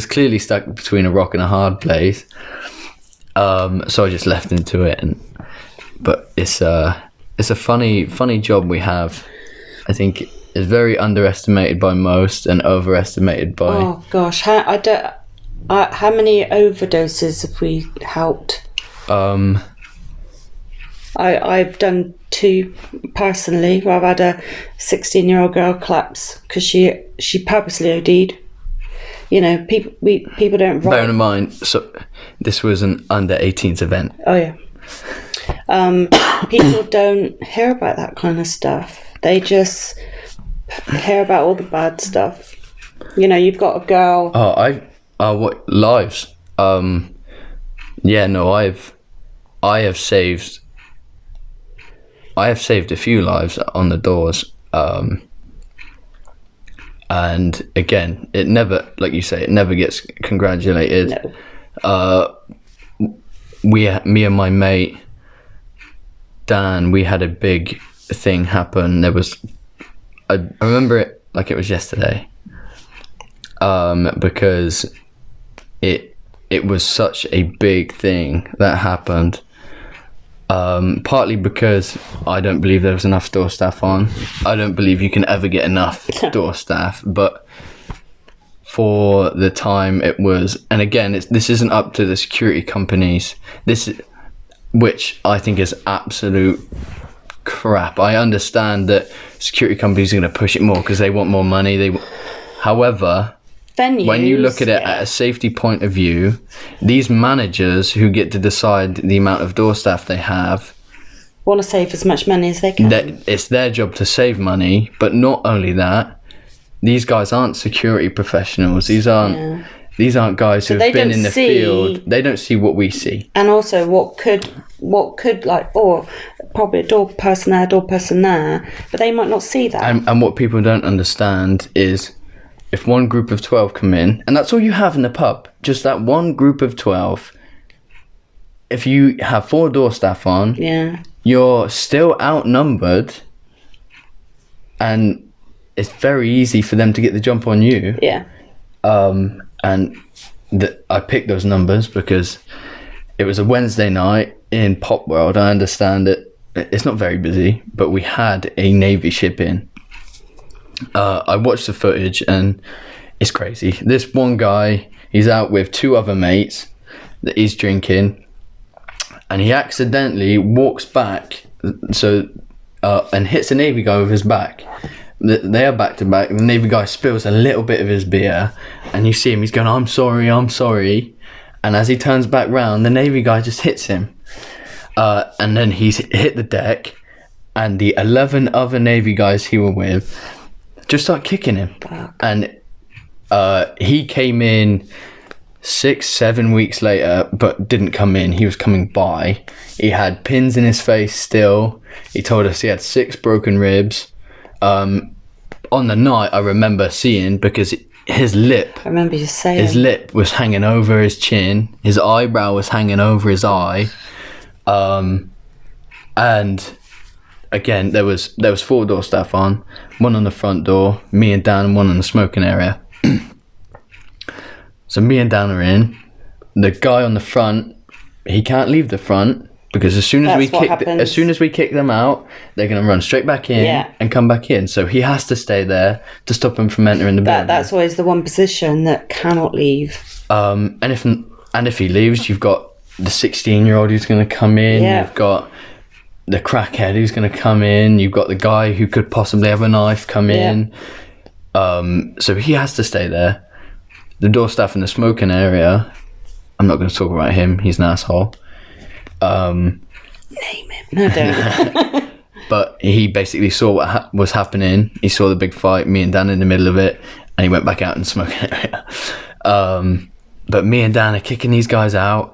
clearly stuck between a rock and a hard place. So I just left him to it. But it's a funny job we have. I think it's very underestimated by most and overestimated by. Oh gosh, how many overdoses have we helped? I've done 2 personally. Where I've had a 16-year-old girl collapse because she purposely OD'd. You know, people don't. Bear in mind, so this was an under 18s event. Oh yeah. People don't hear about that kind of stuff. They just hear about all the bad stuff. You know, you've got a girl. What lives? Yeah, no, I have saved a few lives on the doors. And again, it never, like you say, it never gets congratulated. No. Me and my mate Dan, we had a big thing happen. I remember it like it was yesterday, because it was such a big thing that happened. Partly because I don't believe there was enough door staff on. I don't believe you can ever get enough door staff, but for the time it was, and again, this isn't up to the security companies, which I think is absolute crap. I understand that security companies are going to push it more because they want more money. However, Venues, when you look at it at a safety point of view, these managers who get to decide the amount of door staff they have want to save as much money as they can. It's their job to save money, but not only that, these guys aren't security professionals. These aren't guys who have been in the field. They don't see what we see. And also what could like, probably a door person there, but they might not see that. And what people don't understand is, if one group of 12 come in, and that's all you have in the pub, just that one group of 12, if you have 4 door staff on, you're still outnumbered, and it's very easy for them to get the jump on you. Yeah. And I picked those numbers because it was a Wednesday night in Pop World. I understand it's not very busy, but we had a Navy ship in. I watched the footage and it's crazy. This one guy, he's out with 2 other mates that he's drinking, and he accidentally walks back and hits a Navy guy with his back. They are back to back. The Navy guy spills a little bit of his beer, and you see him, he's going, I'm sorry. And as he turns back round, the Navy guy just hits him. And then he's hit the deck, and the 11 other Navy guys he were with just start kicking him. Fuck. And he came in 6-7 weeks later, but didn't come in. He was coming by. He had pins in his face still. He told us he had 6 broken ribs. On the night, I remember seeing, because his lip, I remember you saying, his lip was hanging over his chin, his eyebrow was hanging over his eye, and again, there was 4 door staff on, 1 on the front door, me and Dan, and 1 in the smoking area. So me and Dan are in. The guy on the front, he can't leave the front Because as soon as we kick them out, they're going to run straight back in and come back in. So he has to stay there to stop them from entering the building. That's always the one position that cannot leave. And if he leaves, you've got the 16-year-old who's going to come in. Yeah. You've got the crackhead who's going to come in. You've got the guy who could possibly have a knife come in. So he has to stay there. The door staff in the smoking area, I'm not going to talk about him. He's an asshole. Name him. No, don't. But he basically saw what was happening. He saw the big fight, me and Dan in the middle of it, and he went back out in the smoking area. But me and Dan are kicking these guys out.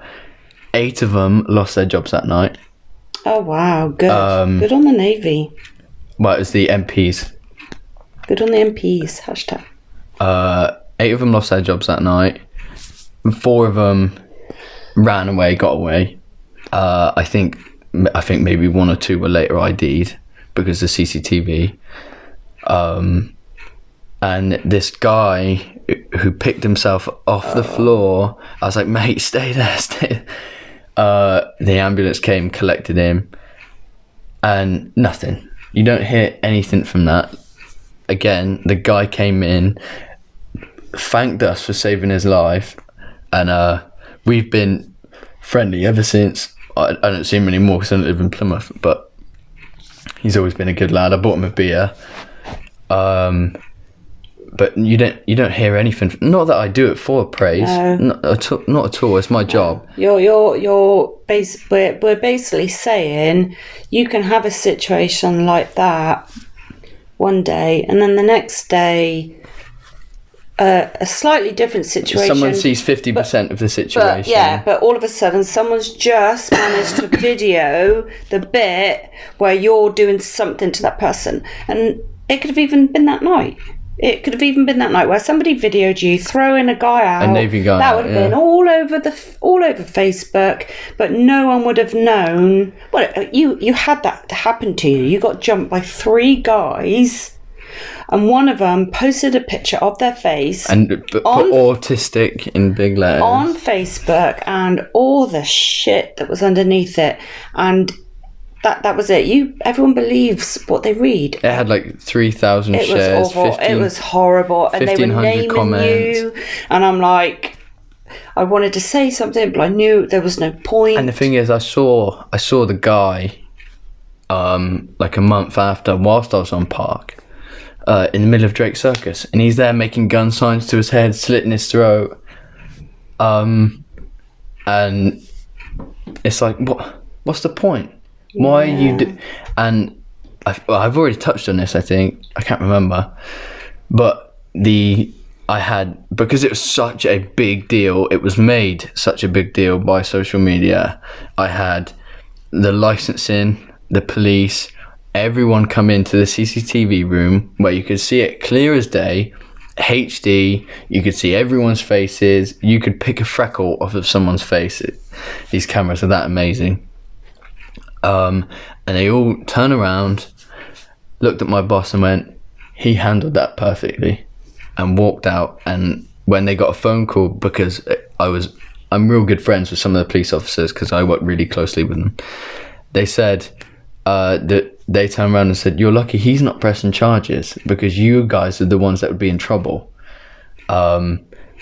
8 of them lost their jobs that night. Oh, wow. Good. Good on the Navy. Well, it was the MPs. Good on the MPs. Hashtag. 8 of them lost their jobs that night. 4 of them ran away, got away. I think maybe 1 or 2 were later ID'd because of CCTV. And this guy who picked himself off the floor, I was like, mate, stay there, stay. The ambulance came, collected him, and nothing. You don't hear anything from that. Again, the guy came in, thanked us for saving his life, and we've been friendly ever since. I don't see him anymore because I don't live in Plymouth, but he's always been a good lad. I bought him a beer. But you don't hear anything. Not that I do it for praise. No. Not at all. It's my job. We're basically saying you can have a situation like that one day, and then the next day a slightly different situation. Someone sees 50% of the situation. But all of a sudden someone's just managed to video the bit where you're doing something to that person, and it could have even been that night. It could have even been that night where somebody videoed you throwing a guy out. A Navy guy. That would have been all over Facebook, but no one would have known. Well, you had that happen to you. You got jumped by 3 guys, and one of them posted a picture of their face and put autistic in big letters on Facebook, and all the shit that was underneath it, and that was it. Everyone believes what they read. It had like 3,000 shares. It was awful. It was horrible, and they were naming comments. You, and I'm like, I wanted to say something, but I knew there was no point. And the thing is, I saw the guy, like a month after, whilst I was on park, in the middle of Drake Circus, and he's there making gun signs to his head, slitting his throat, and it's like, what's the point? Why are you and I've already touched on this, I think. I can't remember. But because it was such a big deal, it was made such a big deal by social media. I had the licensing, the police, everyone come into the CCTV room where you could see it clear as day, HD, you could see everyone's faces, you could pick a freckle off of someone's face. These cameras are that amazing. And they all turned around, looked at my boss and went, he handled that perfectly, and walked out. And when they got a phone call, because I'm real good friends with some of the police officers because I work really closely with them, they said that they turned around and said, you're lucky he's not pressing charges because you guys are the ones that would be in trouble.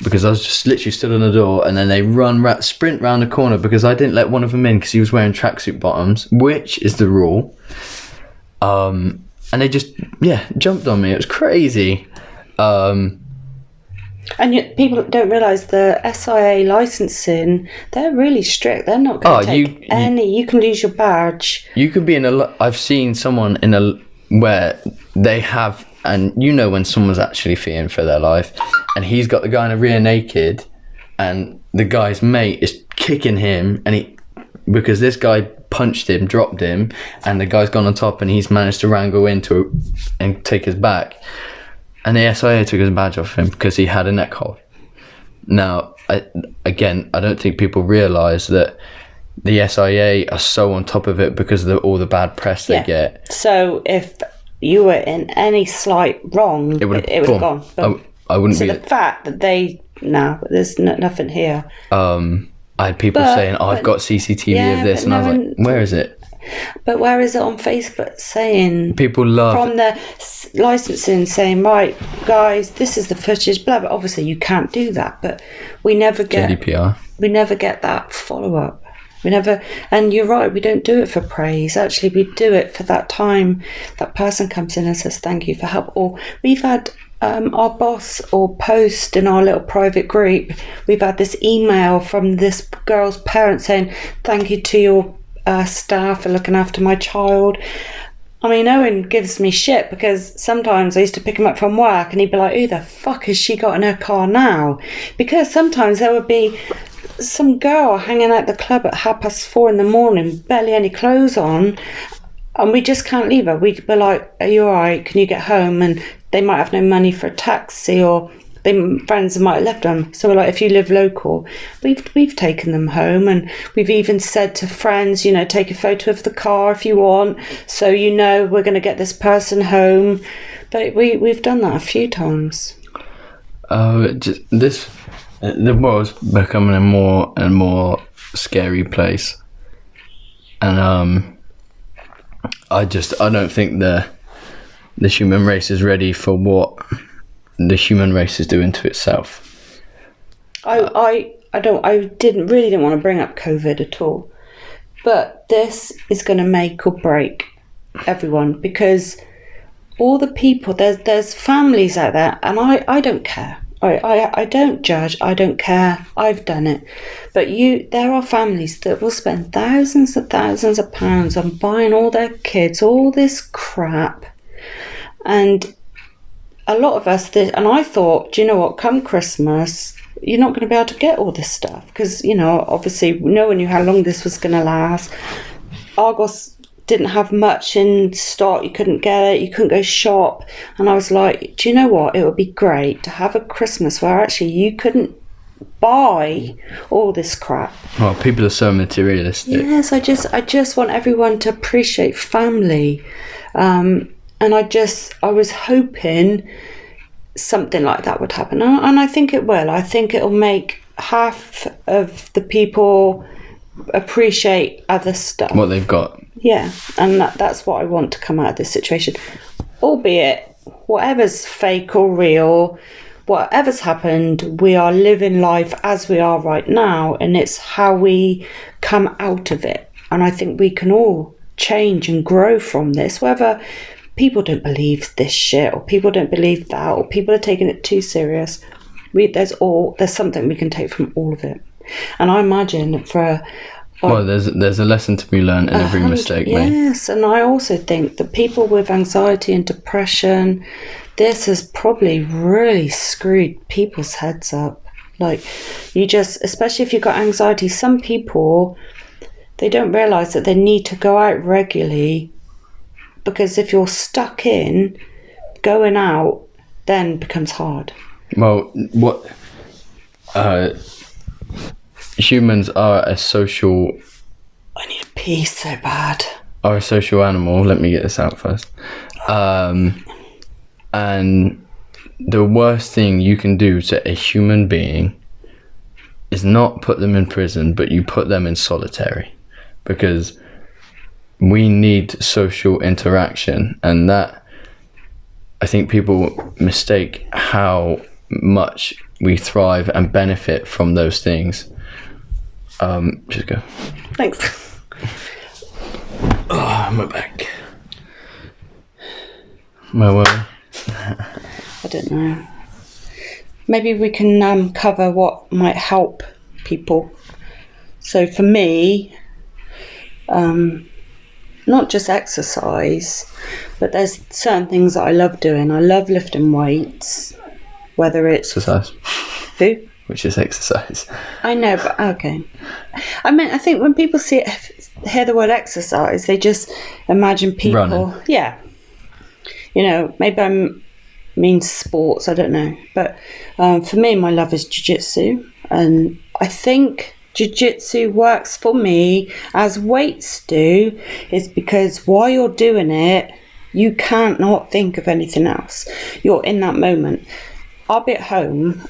Because I was just literally stood on the door, and then they sprint round the corner because I didn't let one of them in because he was wearing tracksuit bottoms, which is the rule. And they just jumped on me. It was crazy. And yet people don't realise the SIA licensing, they're really strict. They're not going to take any. You can lose your badge. You could be I've seen someone where they have, and when someone's actually fearing for their life, and he's got the guy in a rear naked, and the guy's mate is kicking him, and because this guy punched him, dropped him, and the guy's gone on top, and he's managed to wrangle into and take his back, and the SIA took his badge off him because he had a neck hold. Now, I don't think people realise that the SIA are so on top of it because of all the bad press they get. So if you were in any slight wrong, it would have gone. I wouldn't be. So the fact that there's nothing here. I had people saying, I've got CCTV of this, and I was like, where is it? But where is it on Facebook saying? People love from the licensing saying, right, guys, this is the footage, blah, blah. Obviously, you can't do that, but we never get GDPR. We never get that follow up. We never, and you're right, we don't do it for praise. Actually, we do it for that time that person comes in and says thank you for help. Or we've had our boss or post in our little private group, we've had this email from this girl's parents saying thank you to your staff for looking after my child. I mean, Owen gives me shit because sometimes I used to pick him up from work and he'd be like, who the fuck has she got in her car now? Because sometimes there would be some girl hanging out the club at 4:30 in the morning, barely any clothes on, and we just can't leave her. We'd be like, are you alright? Can you get home? And they might have no money for a taxi, or friends might have left them. So we're like, if you live local, we've taken them home, and we've even said to friends, you know, take a photo of the car if you want, so you know we're going to get this person home. But we've done that a few times. The world's becoming a more and more scary place, and I don't think the human race is ready for what the human race is doing to itself. I didn't want to bring up COVID at all, but this is going to make or break everyone, because all the people, there's families out there, and I don't care. I don't judge. I don't care. I've done it. But there are families that will spend thousands and thousands of pounds on buying all their kids all this crap. And a lot of us did. And I thought, do you know what? Come Christmas, you're not going to be able to get all this stuff. Because, you know, obviously no one knew how long this was going to last. Argos didn't have much in stock. You couldn't get it, you couldn't go shop, and I was like, do you know what, it would be great to have a Christmas where actually you couldn't buy all this crap. Well, people are so materialistic. Yes, I just want everyone to appreciate family, and I was hoping something like that would happen, and I think it will. I think it'll make half of the people appreciate other stuff, what they've got. Yeah, and that's what I want to come out of this situation. Albeit, whatever's fake or real, whatever's happened, we are living life as we are right now, and it's how we come out of it. And I think we can all change and grow from this, whether people don't believe this shit, or people don't believe that, or people are taking it too serious. There's something we can take from all of it. And I imagine there's a lesson to be learned in every mistake made. Yes, and I also think that people with anxiety and depression, this has probably really screwed people's heads up. Like, especially if you've got anxiety, some people, they don't realise that they need to go out regularly, because if you're stuck in, going out then becomes hard. Well, humans are a social... I need a pee so bad. Are a social animal. Let me get this out first. And the worst thing you can do to a human being is not put them in prison, but you put them in solitary. Because we need social interaction, and that, I think people mistake how much we thrive and benefit from those things. Just go. Thanks. Oh, my back. Where were we? I don't know. Maybe we can cover what might help people. So for me, not just exercise, but there's certain things that I love doing. I love lifting weights, whether it's... Exercise. Who? Which is exercise. I know, but okay. I think when people hear the word exercise, they just imagine people... Running. Yeah. You know, maybe I mean sports, I don't know. But for me, my love is jiu-jitsu. And I think jiu-jitsu works for me as weights do, is because while you're doing it, you can't not think of anything else. You're in that moment. I'll be at home.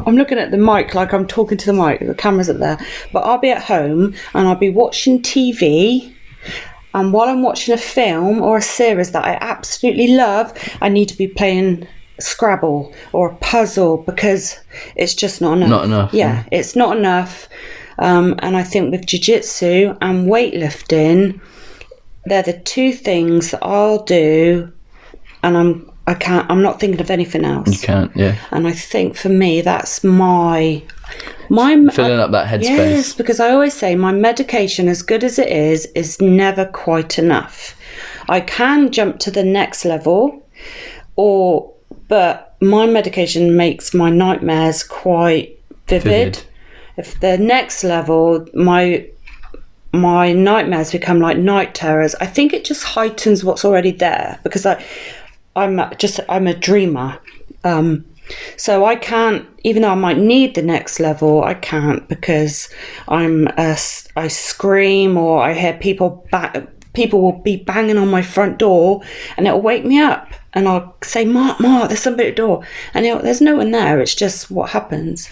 I'm looking at the mic like I'm talking to the mic. The camera's up there. But I'll be at home and I'll be watching TV. And while I'm watching a film or a series that I absolutely love, I need to be playing Scrabble or a puzzle because it's just not enough. Not enough. Yeah, it's not enough. And I think with jiu-jitsu and weightlifting, they're the two things that I'll do, and I'm not thinking of anything else. You can't, yeah. And I think for me, that's my Filling up that headspace. Yes, because I always say my medication, as good as it is never quite enough. I can jump to the next level, but my medication makes my nightmares quite vivid. If the next level, my nightmares become like night terrors, I think it just heightens what's already there because I'm a dreamer. So I can't, even though I might need the next level, I can't because I scream or I hear people will be banging on my front door and it'll wake me up and I'll say, Mark, there's somebody at the door. And there's no one there. It's just what happens.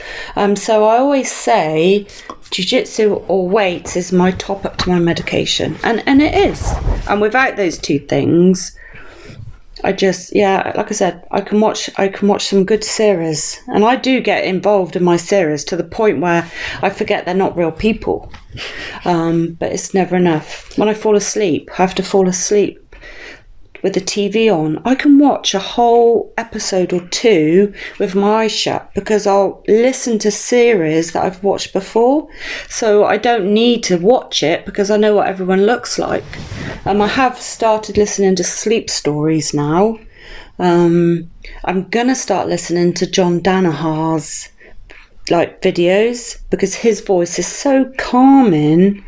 So I always say jiu-jitsu or weights is my top up to my medication. And it is. And without those two things, like I said, I can watch some good series, and I do get involved in my series to the point where I forget they're not real people. But it's never enough. When I fall asleep, I have to fall asleep with the TV on. I can watch a whole episode or two with my eyes shut because I'll listen to series that I've watched before. So I don't need to watch it because I know what everyone looks like. I have started listening to sleep stories now. I'm gonna start listening to John Danaher's videos because his voice is so calming.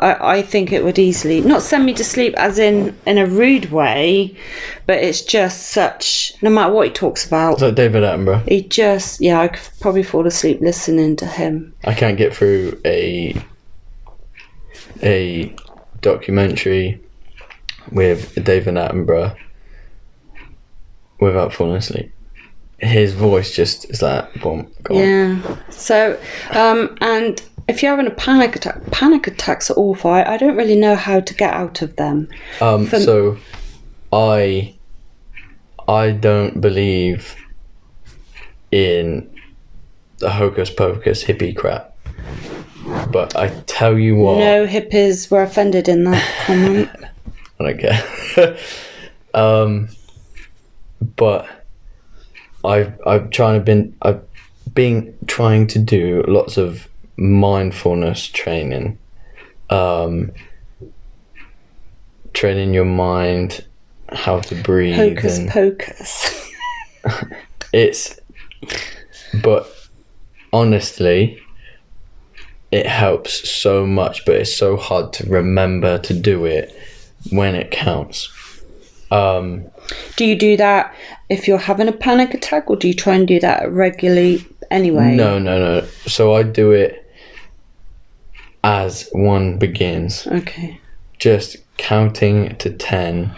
I think it would easily not send me to sleep as in a rude way, but it's just such, no matter what he talks about. It's like David Attenborough. I could probably fall asleep listening to him. I can't get through a documentary with David Attenborough without falling asleep. His voice just is like, boom, go on. Yeah. So, and if you're having a panic attacks are awful. I don't really know how to get out of them. So I don't believe in the hocus pocus hippie crap. But I tell you what. No hippies were offended in that comment. I don't care. But I've been trying to do lots of mindfulness training, training your mind how to breathe. Hocus pocus. But honestly, it helps so much, but it's so hard to remember to do it when it counts. Do you do that if you're having a panic attack, or do you try and do that regularly anyway? No. So I do it as one begins. Okay. Just counting to 10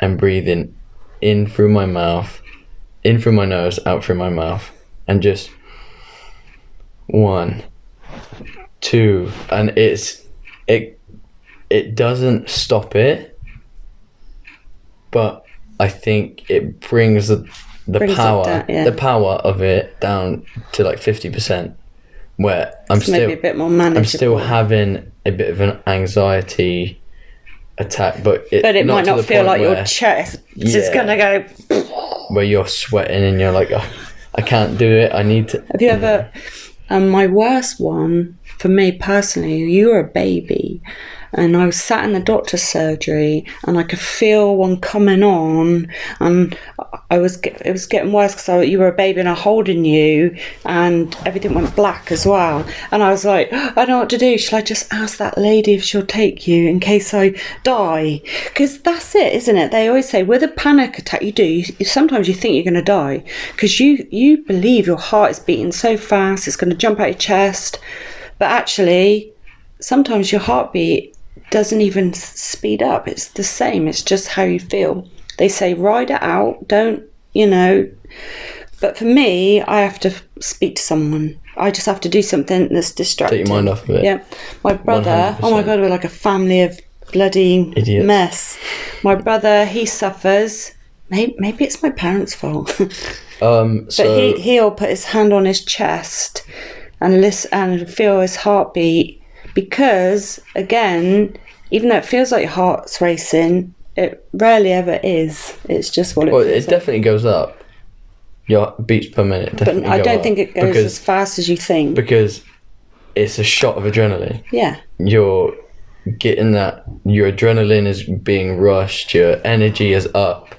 and breathing in through my mouth, in through my nose, out through my mouth, and just 1, 2, and it doesn't stop it, but I think it brings the power of it down to like 50%, where I'm maybe a bit more manageable. I'm still having a bit of an anxiety attack, but it might not feel like your chest is gonna go where you're sweating and you're like, oh, I can't do it, I need to. Have you ever my worst one for me personally, you were a baby and I was sat in the doctor's surgery and I could feel one coming on, and it was getting worse because you were a baby and I'm holding you and everything went black as well, and I was like, I don't know what to do. Shall I just ask that lady if she'll take you in case I die? Because that's it, isn't it? They always say with a panic attack sometimes you think you're going to die because you believe your heart is beating so fast it's going to jump out your chest, but actually sometimes your heartbeat doesn't even speed up. It's the same. It's just how you feel. They say ride it out. Don't But for me, I have to speak to someone. I just have to do something that's distracting. Take your mind off of it. Yeah. My brother, 100%. oh my God, we're like a family of bloody Idiots. mess. My brother, he suffers. Maybe it's my parents' fault. But he'll put his hand on his chest and listen and feel his heartbeat, because, again, even though it feels like your heart's racing, it rarely ever is. It's just what it feels like. definitely goes up. Your beats per minute definitely But I don't up think it goes as fast as you think. because it's a shot of adrenaline. Yeah. You're getting that, your adrenaline is being rushed, your energy is up,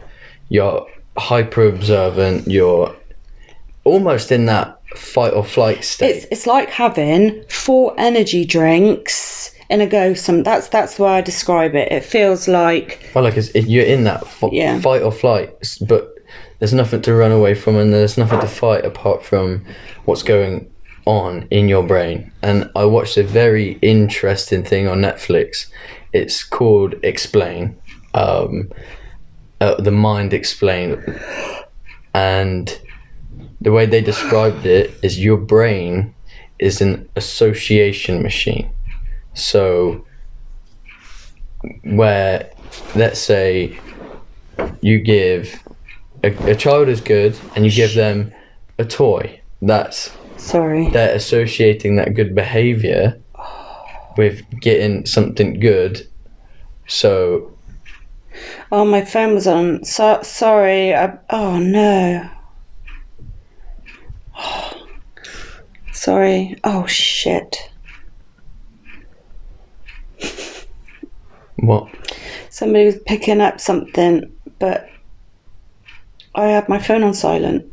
you're hyper observant, you're almost in that fight or flight state. It's like having 4 energy drinks in a go. That's why I describe it. It feels like, Well, like you're in that Yeah. fight or flight, but there's nothing to run away from and there's nothing to fight apart from what's going on in your brain. And I watched a very interesting thing on Netflix. It's called Explain, The Mind Explained. And the way they described it is your brain is an association machine. So where, let's say, you give a child is good and you give them a toy, they're associating that good behavior with getting something good. So oh, my phone was on. Sorry. Oh no. Sorry. Oh shit. what? Somebody was picking up something, but I had my phone on silent.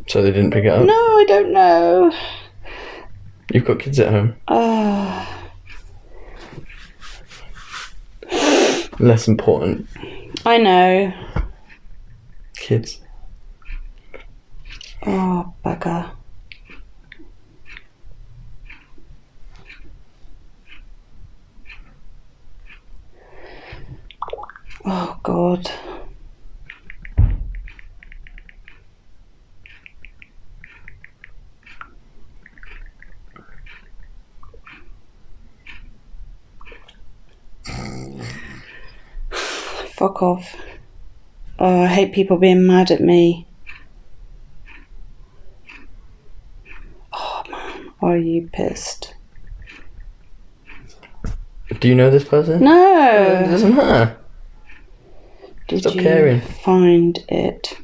So they didn't pick it up? No, I don't know. You've got kids at home. Less important. I know. Kids. Oh, bugger. Oh, God. Fuck off. Oh, I hate people being mad at me. Oh, man. Are you pissed? Do you know this person? It No. doesn't matter. Did Stop you caring. find it?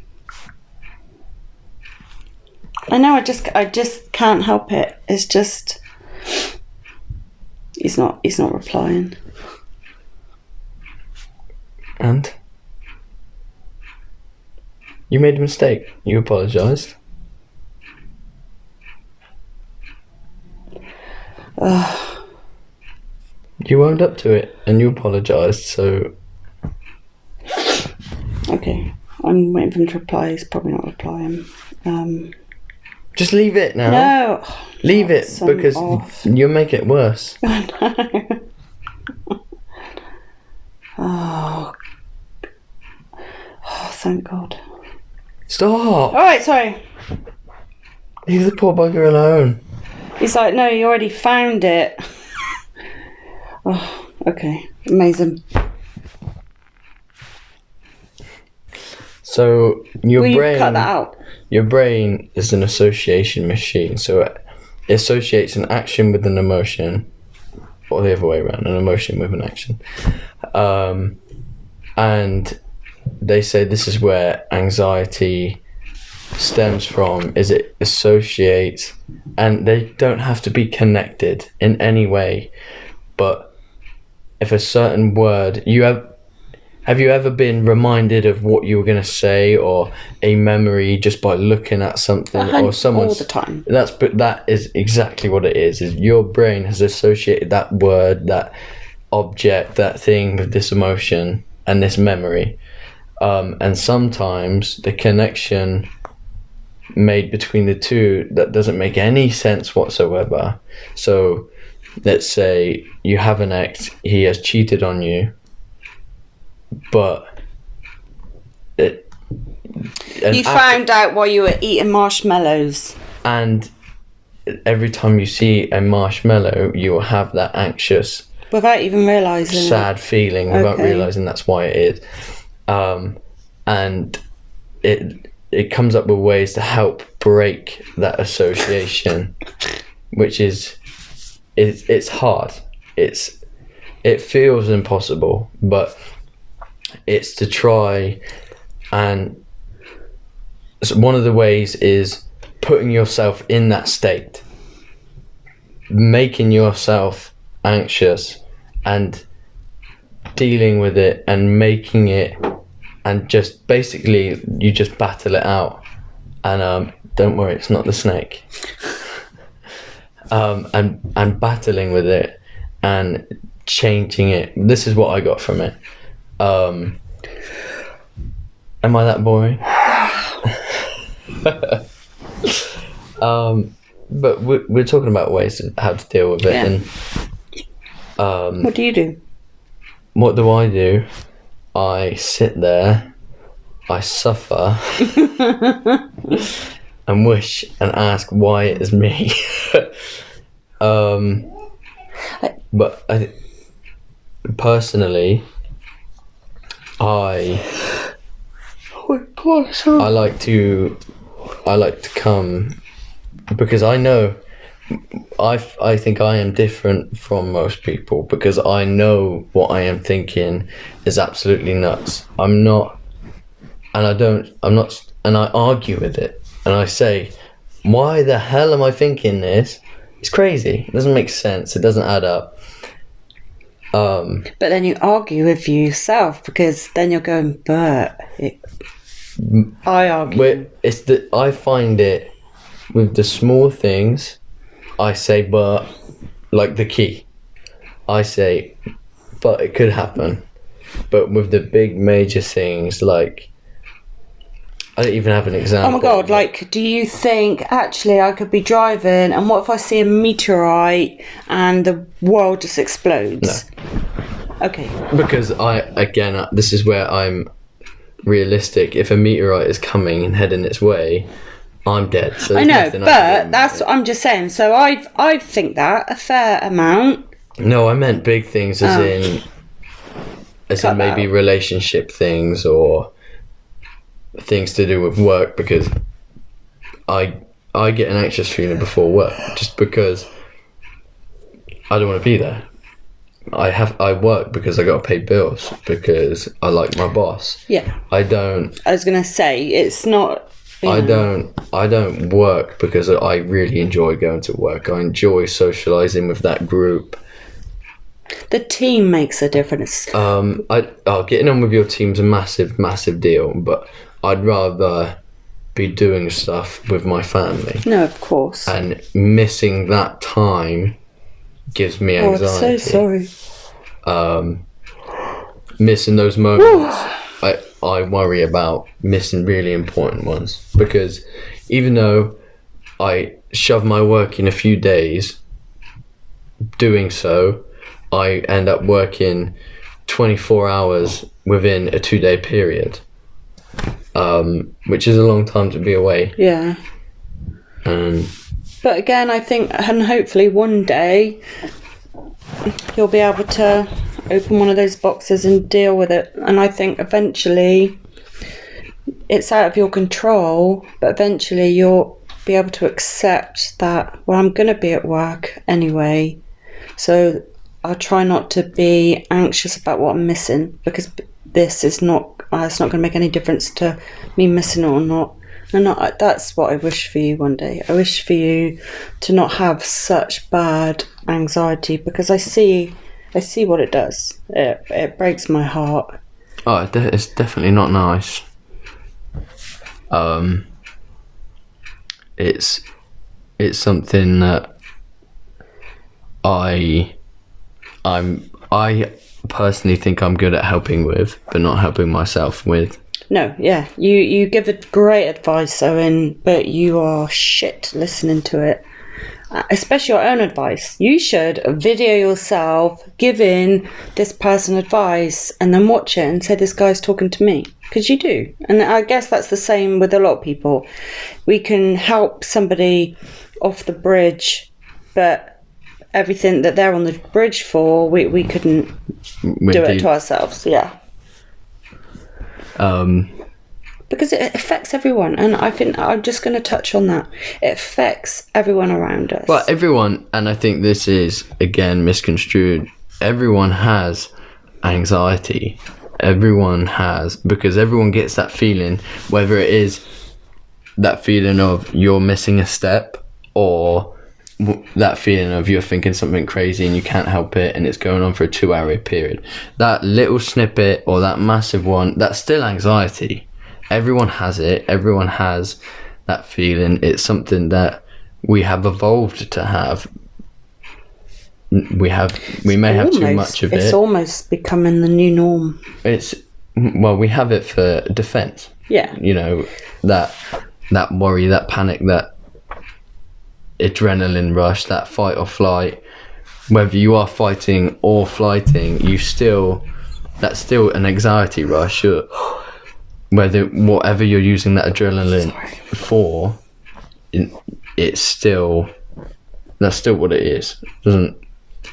I know. I just can't help it. It's just he's not replying. And? You made a mistake. You apologised. You owned up to it and you apologised, so... Okay. I'm waiting for him to reply. He's probably not replying. Just leave it now. No. Leave it, Son because of. you'll make it worse. Oh, thank God. Stop! Alright, sorry. Leave the poor bugger alone. He's like, no, you already found it. Oh, okay. Amazing. So your Will brain, you cut that out? Your brain is an association machine. So it associates an action with an emotion, or the other way around, an emotion with an action. And they say this is where anxiety stems from, is it associates, and they don't have to be connected in any way, but if a certain word, have you ever been reminded of what you were going to say, or a memory just by looking at something or someone's... All the time. That is exactly what it is your brain has associated that word, that object, that thing with this emotion and this memory. And sometimes the connection made between the two, that doesn't make any sense whatsoever. So let's say you have an ex, he has cheated on you, but You found out while you were eating marshmallows. And every time you see a marshmallow, you will have that anxious, without even realising sad feeling, without realising that's why it is. And it comes up with ways to help break that association, which is it's hard. It feels impossible, but it's to try. And so one of the ways is putting yourself in that state, making yourself anxious and dealing with it and making it, and just basically you just battle it out. And don't worry, it's not the snake. And battling with it and changing it. This is what I got from it. Am I that boring? But we're talking about ways of how to deal with it. Yeah. And what do you do? What do I do? I sit there, I suffer, and wish and ask why it is me. But personally, I like to come, because I know I think I am different from most people, because I know what I am thinking is absolutely nuts. I'm not, and I argue with it, and I say, why the hell am I thinking this? It's crazy. It doesn't make sense. It doesn't add up. But then you argue with yourself, because then you're going, I argue. It's that I find it with the small things. I say, but, like the key. I say, but it could happen. But with the big major things, like, I don't even have an example. Oh my God, like, do you think, actually, I could be driving, and what if I see a meteorite and the world just explodes? No. Okay. Because this is where I'm realistic. If a meteorite is coming and heading its way, I'm dead. So I know, but that's what I'm just saying. So I think that a fair amount. No, I meant big things, as in maybe relationship things or things to do with work, because I get an anxious feeling before work just because I don't want to be there. I work because I got to pay bills, because I like my boss. Yeah. I was gonna say, it's not. I don't work because I really enjoy going to work. I enjoy socialising with that group. The team makes a difference. Getting on with your team's a massive deal, but I'd rather be doing stuff with my family. No, of course. And missing that time gives me anxiety. I'm so sorry. Missing those moments, I worry about missing really important ones, because even though I shove my work in a few days, doing so, I end up working 24 hours within a 2-day period, which is a long time to be away. Yeah. But again, I think, and hopefully one day, you'll be able to open one of those boxes and deal with it. And I think eventually it's out of your control, but eventually you'll be able to accept that, well, I'm going to be at work anyway, so I'll try not to be anxious about what I'm missing, because this is not, it's not going to make any difference to me missing it or not. And that's what I wish for you one day. I wish for you to not have such bad anxiety, because I see what it does. It breaks my heart. Oh, it's definitely not nice. It's something that I personally think I'm good at helping with, but not helping myself with. No, yeah, you give it great advice, Owen, but you are shit listening to it. Especially your own advice. You should video yourself giving this person advice and then watch it and say, this guy's talking to me. because you do. And I guess that's the same with a lot of people. We can help somebody off the bridge, but everything that they're on the bridge for, we couldn't do it to ourselves. Yeah. Because it affects everyone, and I think I'm just going to touch on that. It affects everyone around us. Well, everyone, and I think this is, again, misconstrued. Everyone has anxiety. Everyone has, because everyone gets that feeling, whether it is that feeling of you're missing a step, or that feeling of you're thinking something crazy and you can't help it, and it's going on for a 2-hour period. That little snippet or that massive one, that's still anxiety. Everyone has it. Everyone has that feeling. It's something that we have evolved to have. We may have too much of it. It's almost becoming the new norm. We have it for defense. Yeah. You know, that worry, that panic, that adrenaline rush, that fight or flight. Whether you are fighting or flighting, that's still an anxiety rush. Whatever you're using that adrenaline for, that's still what it is.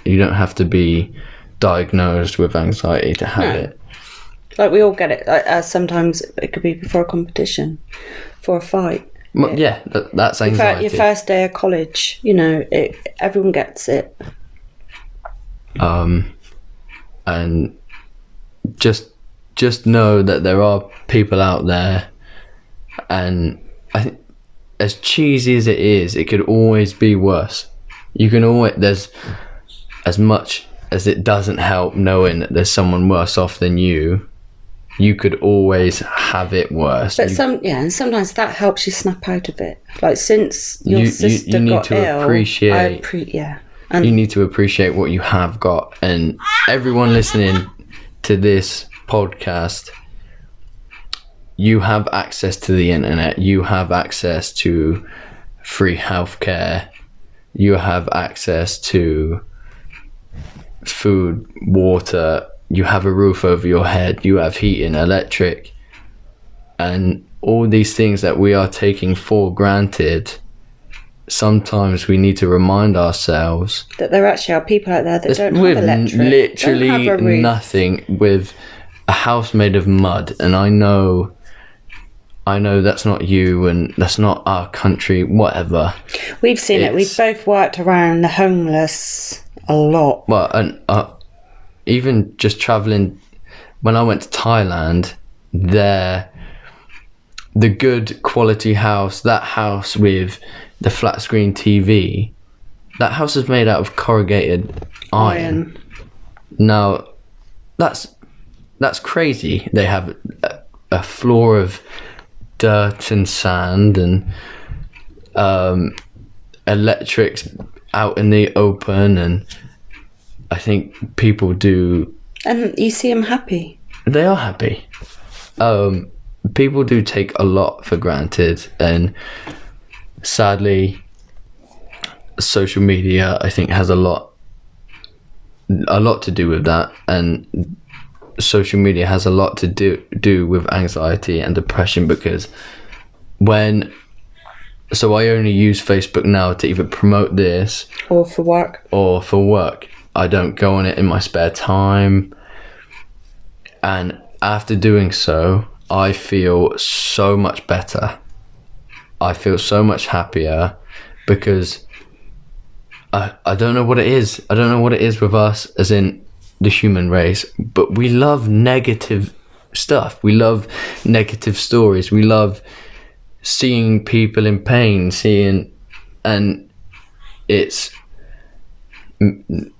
You don't have to be diagnosed with anxiety to have it. Like, we all get it. Sometimes it could be before a competition, for a fight. Well, yeah, that's anxiety. Your first day of college, everyone gets it. And just know that there are people out there, and I think, as cheesy as it is, it could always be worse. There's, as much as it doesn't help knowing that there's someone worse off than you could always have it worse. But sometimes that helps you snap out of it. Like, since your sister got ill, you need to appreciate what you have got. And everyone listening to this podcast, you have access to the internet, you have access to free healthcare, you have access to food, water, you have a roof over your head, you have heating, electric, and all these things that we are taking for granted. Sometimes we need to remind ourselves that there actually are people out there that don't have electric, literally don't have a roof. Nothing, with a house made of mud. And I know that's not you, and that's not our country, whatever. We've seen it. We've both worked around the homeless a lot. Well, and even just traveling, when I went to Thailand, the good quality house, that house with the flat screen TV, that house is made out of corrugated iron. Now, that's crazy. They have a floor of dirt and sand, and electrics out in the open, and I think people do. And you see them happy. They are happy. People do take a lot for granted, and sadly, social media, I think, has a lot to do with that, and social media has a lot to do with anxiety and depression, because so I only use Facebook now to either promote this or for work. I don't go on it in my spare time, and after doing so, I feel so much better. I feel so much happier, because I don't know what it is. I don't know what it is with us, as in the human race, but we love negative stuff. We love negative stories. We love seeing people in pain, and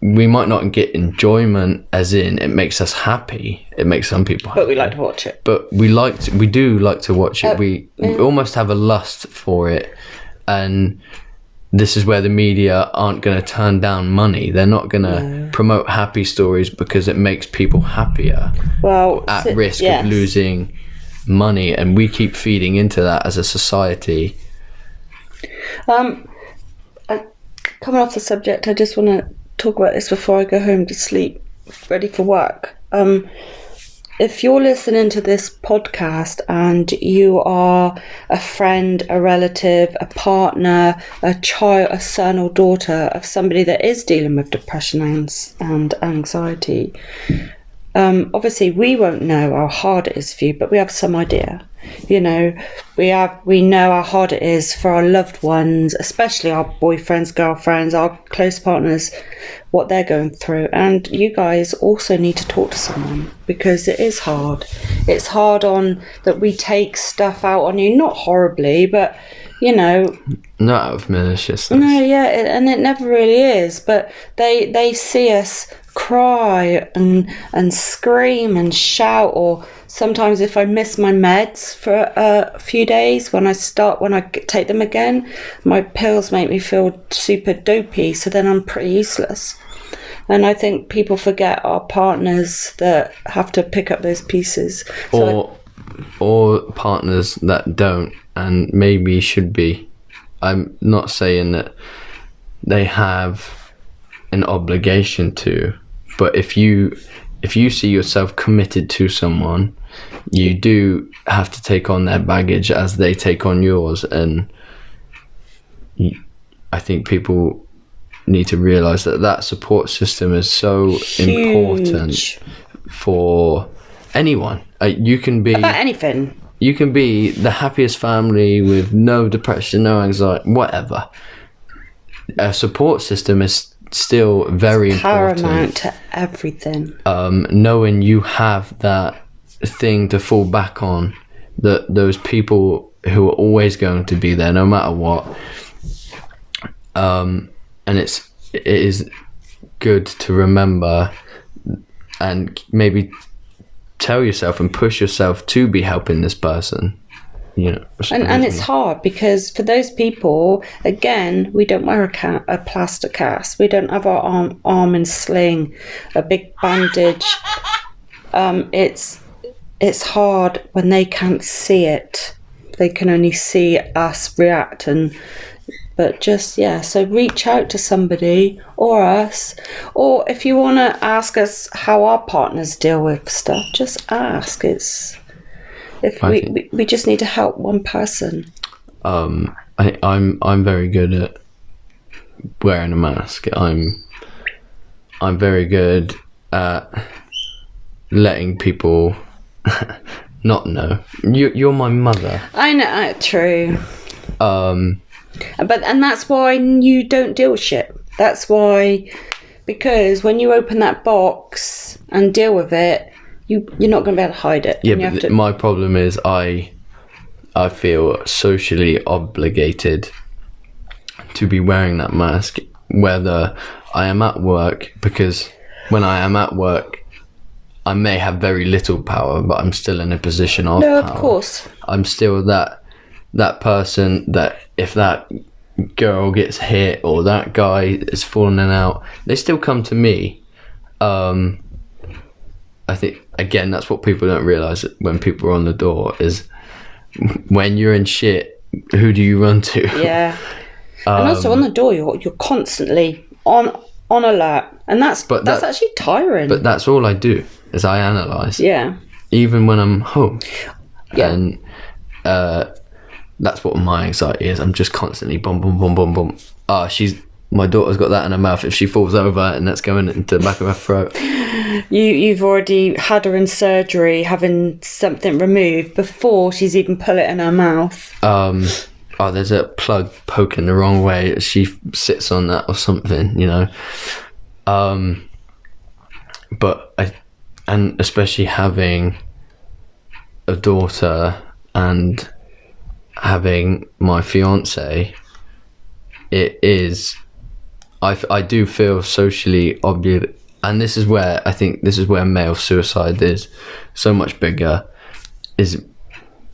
we might not get enjoyment, as in it makes us happy. It makes some people happy. But we like to watch it. But we do like to watch it. We almost have a lust for it, and this is where the media aren't going to turn down money. They're not going to promote happy stories because it makes people happier. Well, at risk of losing money, and we keep feeding into that as a society. Coming off the subject, I just want to talk about this before I go home to sleep, ready for work. if you're listening to this podcast and you are a friend, a relative, a partner, a child, a son or daughter of somebody that is dealing with depression and anxiety, obviously we won't know how hard it is for you, but we have some idea. You know, we know how hard it is for our loved ones, especially our boyfriends, girlfriends, our close partners, what they're going through. And you guys also need to talk to someone, because it is hard. It's hard on that we take stuff out on you, not horribly, but you know, not out of maliciousness. No, yeah, and it never really is. But they see us cry and scream and shout, or sometimes if I miss my meds for a few days, when I take them again, my pills make me feel super dopey, so then I'm pretty useless. And I think people forget our partners that have to pick up those pieces. Or partners that don't, and maybe should be. I'm not saying that they have an obligation to, but if you see yourself committed to someone, you do have to take on their baggage as they take on yours. And I think people need to realise that support system is so Huge. important for anyone. You can be about anything. You can be the happiest family with no depression, no anxiety, whatever. A support system is still very important. Paramount to everything. Knowing you have that thing to fall back on, those people who are always going to be there no matter what. And it is good to remember and maybe tell yourself and push yourself to be helping this person, you know. And it's hard, because for those people, again, we don't wear a plaster cast, we don't have our arm in sling, a big bandage. It's hard when they can't see it. They can only see us react. But just, so reach out to somebody or us. Or if you want to ask us how our partners deal with stuff, just ask. We just need to help one person. I'm very good at wearing a mask. I'm very good at letting people not know. You're my mother. I know, true. And that's why you don't deal with shit. That's why, because when you open that box and deal with it, you're not going to be able to hide it. Yeah, but my problem is I feel socially obligated to be wearing that mask, whether I am at work, because when I am at work, I may have very little power, but I'm still in a position of power. No, of course. I'm still that person that if that girl gets hit or that guy is falling out, they still come to me. I think, again, that's what people don't realise when people are on the door, is when you're in shit, who do you run to? Yeah. And also on the door, you're constantly on alert, and that's actually tiring. But that's all I do, is I analyse. Yeah. Even when I'm home. Yeah. And that's what my anxiety is. I'm just constantly boom, boom, boom, boom, boom. My daughter's got that in her mouth. If she falls over and that's going into the back of her throat. You've already had her in surgery, having something removed before she's even put it in her mouth. There's a plug poking the wrong way. She sits on that or something, you know. And especially having a daughter and having my fiance, it is, I do feel socially obligated, and this is where male suicide is so much bigger, is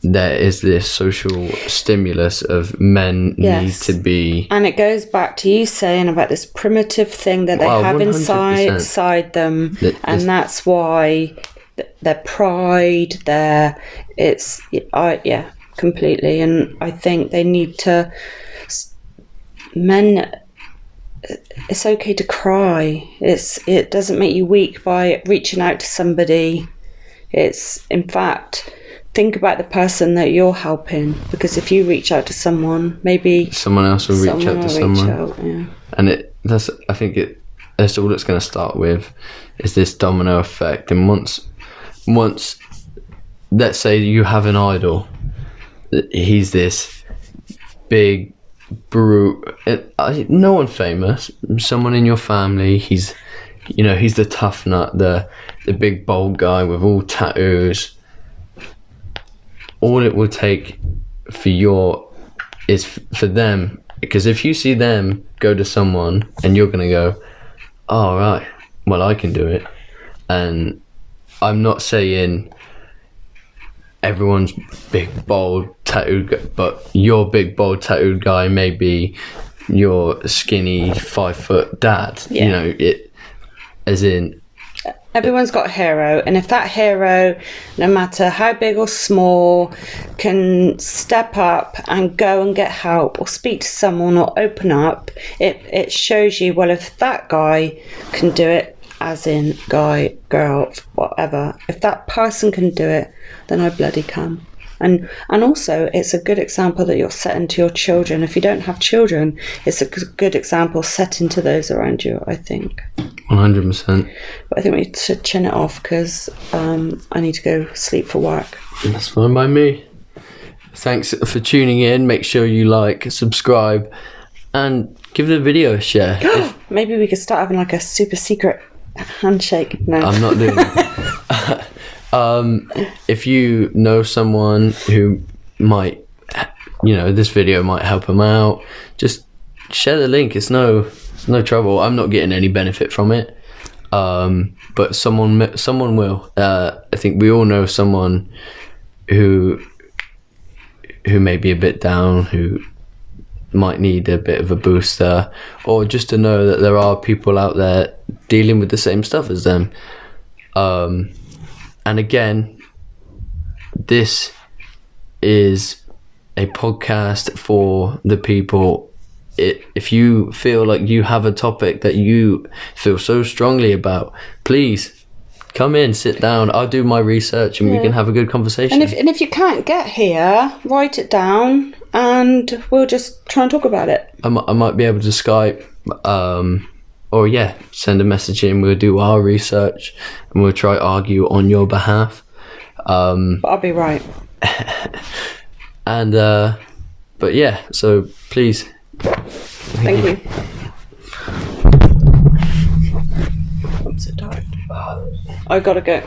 there is this social stimulus of men need to be, and it goes back to you saying about this primitive thing that they have 100%. inside them, and that's why their pride, completely. And I think they need to, men, it's okay to cry. It doesn't make you weak by reaching out to somebody. It's, in fact, think about the person that you're helping, because if you reach out to someone, maybe someone else will reach out to someone. Yeah. And that's all it's going to start with, is this domino effect. And once, let's say you have an idol, he's this big brute, no one famous, someone in your family, he's the tough nut, the big bold guy with all tattoos. All it will take is for them, because if you see them go to someone and you're gonna go, oh right, well I can do it. And I'm not saying everyone's big bold tattooed, but your big bold tattooed guy may be your skinny 5-foot dad. Yeah. As in, everyone's got a hero, and if that hero, no matter how big or small, can step up and go and get help or speak to someone or open up, it shows you, well, if that guy can do it, as in guy, girl, whatever, if that person can do it, then I bloody can. And also, it's a good example that you're setting to your children. If you don't have children, it's a good example setting to those around you, I think. 100%. But I think we should chin it off, because I need to go sleep for work. That's fine by me. Thanks for tuning in. Make sure you like, subscribe, and give the video a share. Maybe we could start having like a super secret handshake. No, I'm not doing it. If you know someone who might, this video might help them out, just share the link. It's no trouble. I'm not getting any benefit from it, but someone will. I think we all know someone who may be a bit down, who might need a bit of a booster, or just to know that there are people out there dealing with the same stuff as them. And again, this is a podcast for the people. If you feel like you have a topic that you feel so strongly about, please come in, sit down. I'll do my research and we can have a good conversation. And if you can't get here, write it down and we'll just try and talk about it. I might be able to Skype, or send a message in. We'll do our research and we'll try argue on your behalf. But I'll be right. And but yeah, so please. Thank you. I'm so tired. I gotta go.